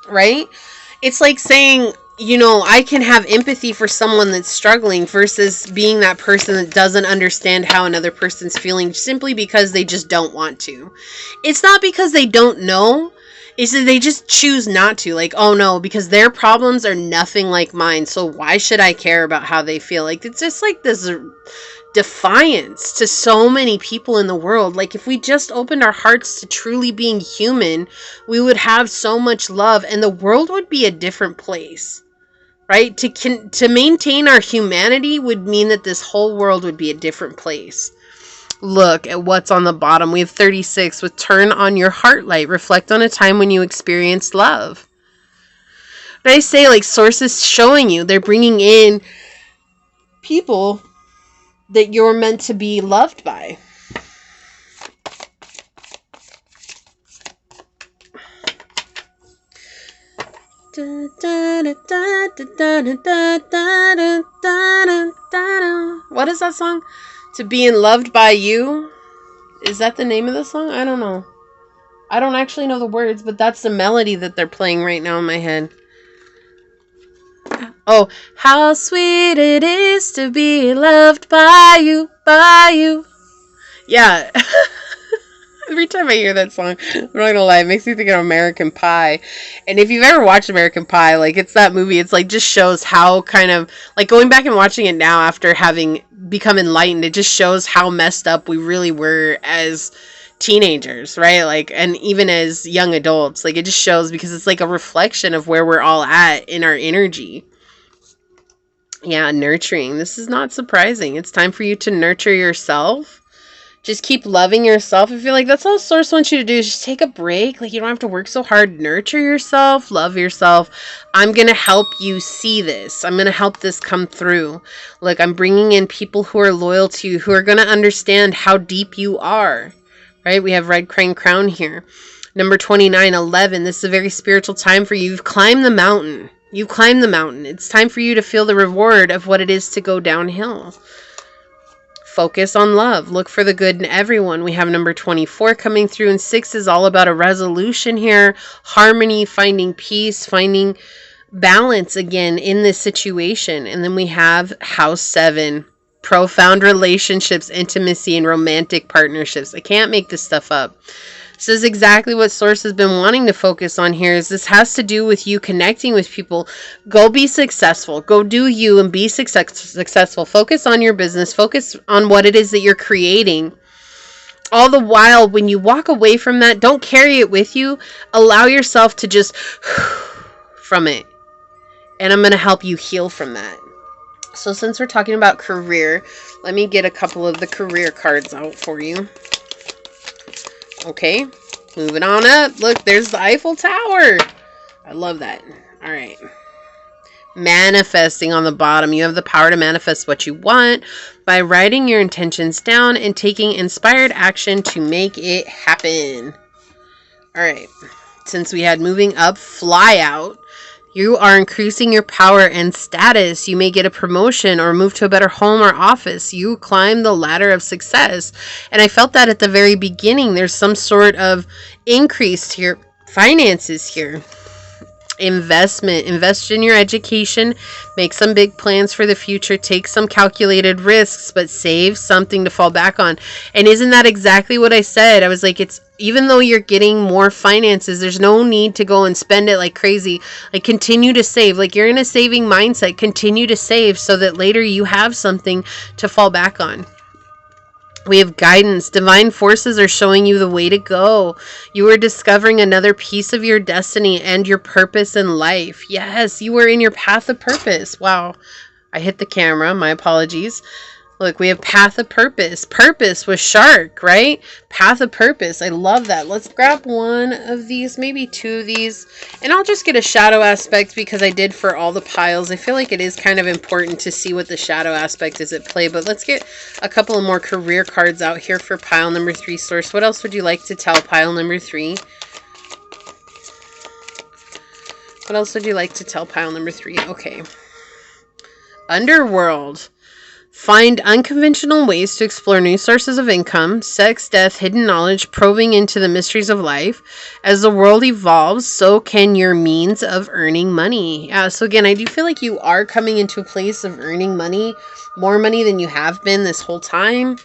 Right? It's like saying, you know, I can have empathy for someone that's struggling versus being that person that doesn't understand how another person's feeling simply because they just don't want to. It's not because they don't know. It's that they just choose not to. Like, oh no, because their problems are nothing like mine. So why should I care about how they feel? Like, it's just like this defiance to so many people in the world. Like, if we just opened our hearts to truly being human, we would have so much love and the world would be a different place. Right? To maintain our humanity would mean that this whole world would be a different place. Look at what's on the bottom. We have 36 with turn on your heart light. Reflect on a time when you experienced love. But I say, like, Source is showing you, they're bringing in people that you're meant to be loved by. What is that song? To Being Loved by You? Is that the name of the song? I don't know. I don't actually know the words, but that's the melody that they're playing right now in my head. Oh, how sweet it is to be loved by you, by you. Yeah. Every time I hear that song, I'm not gonna lie, it makes me think of American Pie. And if you've ever watched American Pie, like, it's that movie, it's like just shows how kind of, like, going back and watching it now after having become enlightened, it just shows how messed up we really were as teenagers, right? Like, and even as young adults, like, it just shows because it's like a reflection of where we're all at in our energy. Yeah, nurturing. This is not surprising. It's time for you to nurture yourself. Just keep loving yourself. I feel like that's all Source wants you to do, is just take a break. Like, you don't have to work so hard. Nurture yourself. Love yourself. I'm going to help you see this. I'm going to help this come through. Like, I'm bringing in people who are loyal to you, who are going to understand how deep you are. Right? We have Red Crane Crown here. Number 29, 11. This is a very spiritual time for you. You've climbed the mountain. You climbed the mountain. It's time for you to feel the reward of what it is to go downhill. Focus on love. Look for the good in everyone. We have number 24 coming through, and 6 is all about a resolution here. Harmony, finding peace, finding balance again in this situation. And then we have house 7. Profound relationships, intimacy, and romantic partnerships. I can't make this stuff up. This is exactly what Source has been wanting to focus on here. Is this has to do with you connecting with people. Go be successful. Go do you and be successful. Focus on your business. Focus on what it is that you're creating. All the while, when you walk away from that, don't carry it with you. Allow yourself to just from it. And I'm going to help you heal from that. So since we're talking about career, let me get a couple of the career cards out for you. Okay, moving on up. Look, there's the Eiffel Tower. I love that. All right. Manifesting on the bottom. You have the power to manifest what you want by writing your intentions down and taking inspired action to make it happen. All right. Since we had moving up, fly out. You are increasing your power and status. You may get a promotion or move to a better home or office. You climb the ladder of success. And I felt that at the very beginning. There's some sort of increase to your finances here. Investment. Invest in your education. Make some big plans for the future. Take some calculated risks, but save something to fall back on. And isn't that exactly what I said? I was like, it's even though you're getting more finances, there's no need to go and spend it like crazy. Like, continue to save. Like, you're in a saving mindset. Continue to save so that later you have something to fall back on. We have guidance. Divine forces are showing you the way to go. You are discovering another piece of your destiny and your purpose in life. Yes, you are in your path of purpose. Wow. I hit the camera. My apologies. Look, we have path of purpose. Purpose was shark, right? Path of purpose. I love that. Let's grab one of these, maybe 2 of these. And I'll just get a shadow aspect because I did for all the piles. I feel like it is kind of important to see what the shadow aspect is at play. But let's get a couple of more career cards out here for pile number 3, Source. What else would you like to tell pile number 3? What else would you like to tell pile number 3? Okay. Underworld. Find unconventional ways to explore new sources of income, sex, death, hidden knowledge, probing into the mysteries of life. As the world evolves, so can your means of earning money. Yeah, so again, I do feel like you are coming into a place of earning money, more money than you have been this whole time.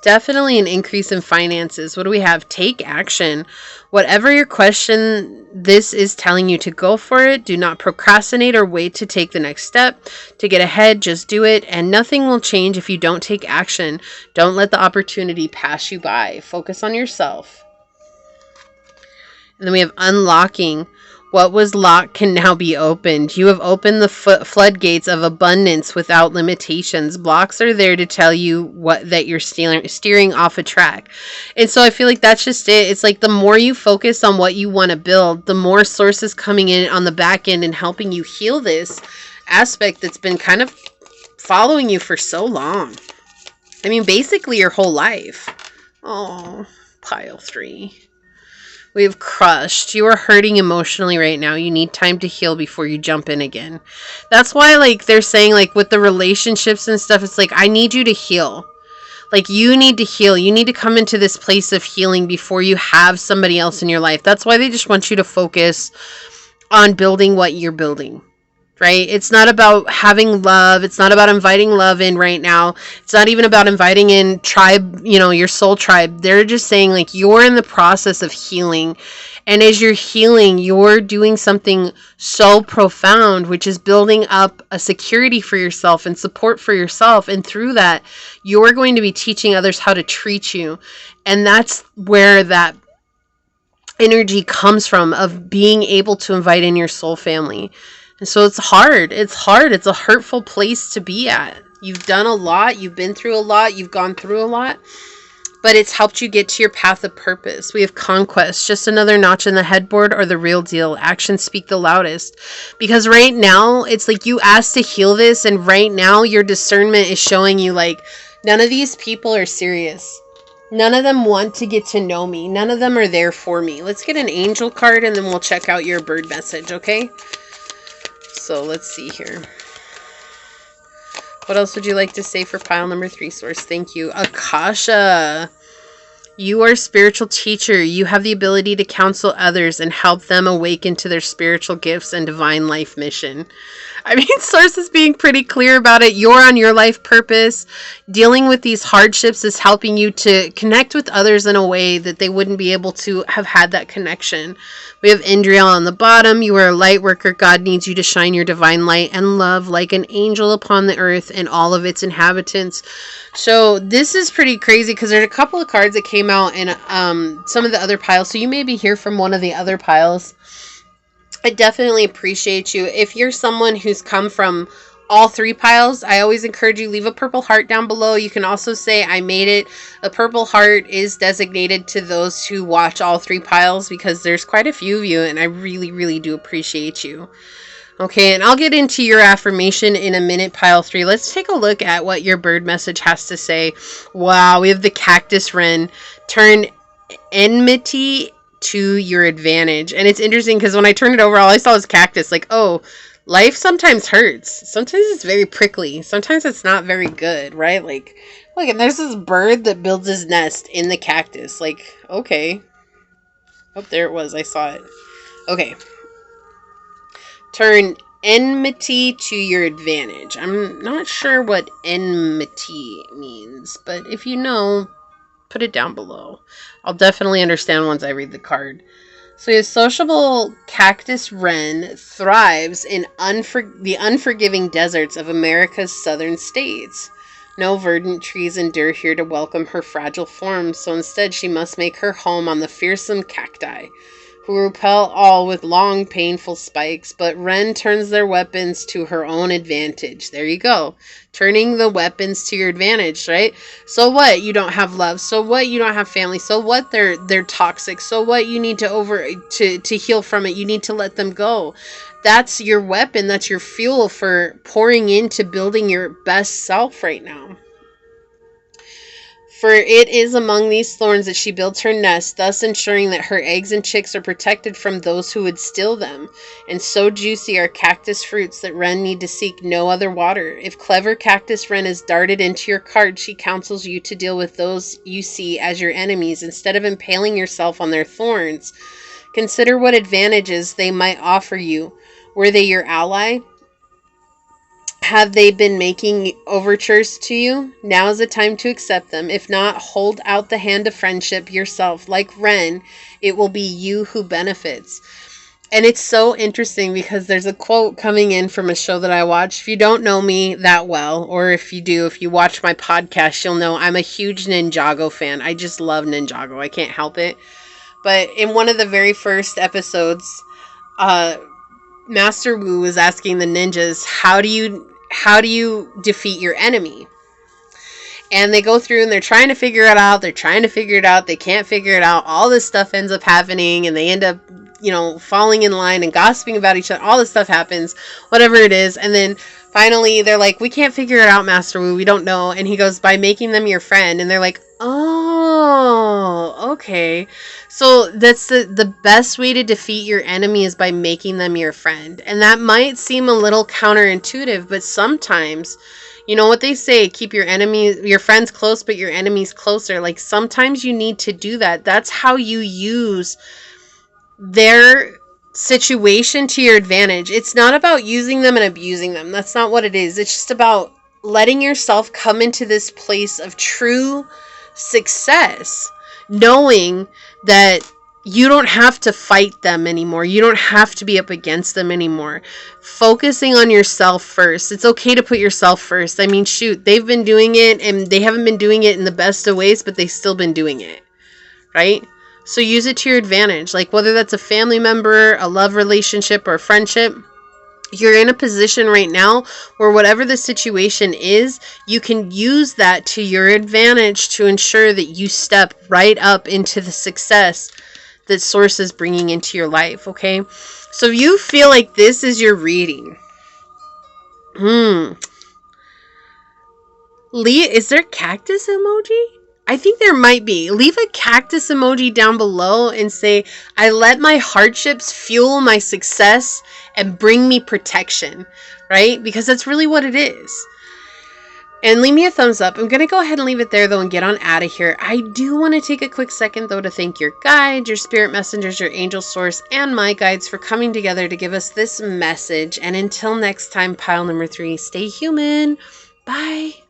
Definitely an increase in finances. What do we have? Take action. Whatever your question, this is telling you to go for it. Do not procrastinate or wait to take the next step. To get ahead, just do it. And nothing will change if you don't take action. Don't let the opportunity pass you by. Focus on yourself. And then we have unlocking. What was locked can now be opened. You have opened the floodgates of abundance without limitations. Blocks are there to tell you that you're steering off a track. And so I feel like that's just it. It's like the more you focus on what you want to build, the more sources coming in on the back end and helping you heal this aspect that's been kind of following you for so long. I mean, basically your whole life. Oh, pile 3. We have crushed. You are hurting emotionally right now. You need time to heal before you jump in again. That's why, like, they're saying, like, with the relationships and stuff, it's like, I need you to heal. Like, you need to heal. You need to come into this place of healing before you have somebody else in your life. That's why they just want you to focus on building what you're building. right? It's not about having love. It's not about inviting love in right now. It's not even about inviting in tribe, your soul tribe. They're just saying like you're in the process of healing. And as you're healing, you're doing something so profound, which is building up a security for yourself and support for yourself. And through that, you're going to be teaching others how to treat you. And that's where that energy comes from, of being able to invite in your soul family. And so it's hard. It's a hurtful place to be at. You've done a lot. You've been through a lot. You've gone through a lot. But it's helped you get to your path of purpose. We have conquest, just another notch in the headboard, or the real deal. Actions speak the loudest. Because right now, it's like you asked to heal this, and right now your discernment is showing you like, none of these people are serious. None of them want to get to know me. None of them are there for me. Let's get an angel card, and then we'll check out your bird message, okay? So let's see here. What else would you like to say for pile number 3, source? Thank you. Akasha. You are a spiritual teacher. You have the ability to counsel others and help them awaken to their spiritual gifts and divine life mission. I mean, source is being pretty clear about it. You're on your life purpose. Dealing with these hardships is helping you to connect with others in a way that they wouldn't be able to have had that connection. We have Indriel on the bottom. You are a light worker. God needs you to shine your divine light and love like an angel upon the earth and all of its inhabitants. So this is pretty crazy because there's a couple of cards that came out in some of the other piles. So you may be here from one of the other piles. I definitely appreciate you. If you're someone who's come from all 3 piles, I always encourage you, leave a purple heart down below. You can also say, I made it. A purple heart is designated to those who watch all 3 piles because there's quite a few of you, and I really, really do appreciate you. Okay, and I'll get into your affirmation in a minute, pile 3. Let's take a look at what your bird message has to say. Wow, we have the cactus wren. Turn enmity to your advantage. And it's interesting because when I turned it over, all I saw was cactus. Like, oh, life sometimes hurts. Sometimes it's very prickly. Sometimes it's not very good, right? Like, look, and there's this bird that builds his nest in the cactus. Like, okay. Oh, there it was. I saw it. Okay. Turn enmity to your advantage. I'm not sure what enmity means, but if you know, put it down below. I'll definitely understand once I read the card. So a sociable cactus wren thrives in the unforgiving deserts of America's southern states. No verdant trees endure here to welcome her fragile form, so instead she must make her home on the fearsome cacti, who repel all with long, painful spikes, but Wren turns their weapons to her own advantage. There you go. Turning the weapons to your advantage, right? So what? You don't have love. So what? You don't have family. So what? They're toxic. So what? You need to heal from it. You need to let them go. That's your weapon. That's your fuel for pouring into building your best self right now. For it is among these thorns that she builds her nest, thus ensuring that her eggs and chicks are protected from those who would steal them. And so juicy are cactus fruits that Wren need to seek no other water. If clever cactus Wren is darted into your card, she counsels you to deal with those you see as your enemies instead of impaling yourself on their thorns. Consider what advantages they might offer you. Were they your ally? Have they been making overtures to you? Now is the time to accept them. If not, hold out the hand of friendship yourself. Like Wren, it will be you who benefits. And it's so interesting because there's a quote coming in from a show that I watch. If you don't know me that well, or if you do, if you watch my podcast, you'll know I'm a huge Ninjago fan. I just love Ninjago. I can't help it. But in one of the very first episodes, Master Wu was asking the ninjas, how do you defeat your enemy? And they go through and they're trying to figure it out. They're trying to figure it out. They can't figure it out. All this stuff ends up happening and they end up, falling in line and gossiping about each other. All this stuff happens, whatever it is. And then finally they're like, we can't figure it out, Master Wu. We don't know. And he goes, by making them your friend. And they're like, oh, okay. So that's the best way to defeat your enemy is by making them your friend. And that might seem a little counterintuitive, but sometimes, you know what they say, keep your friends close, but your enemies closer. Like sometimes you need to do that. That's how you use their situation to your advantage. It's not about using them and abusing them. That's not what it is. It's just about letting yourself come into this place of true success, knowing that you don't have to fight them anymore. You don't have to be up against them anymore. Focusing on yourself first. It's okay to put yourself first. I mean, shoot, they've been doing it and they haven't been doing it in the best of ways, but they've still been doing it, right? So use it to your advantage. Like whether that's a family member, a love relationship, or a friendship, you're in a position right now where whatever the situation is, you can use that to your advantage to ensure that you step right up into the success that Source is bringing into your life, okay? So if you feel like this is your reading, is there a cactus emoji? I think there might be. Leave a cactus emoji down below and say, I let my hardships fuel my success and bring me protection, right? Because that's really what it is. And leave me a thumbs up. I'm going to go ahead and leave it there, though, and get on out of here. I do want to take a quick second, though, to thank your guides, your spirit messengers, your angel source, and my guides for coming together to give us this message. And until next time, pile number 3, stay human. Bye.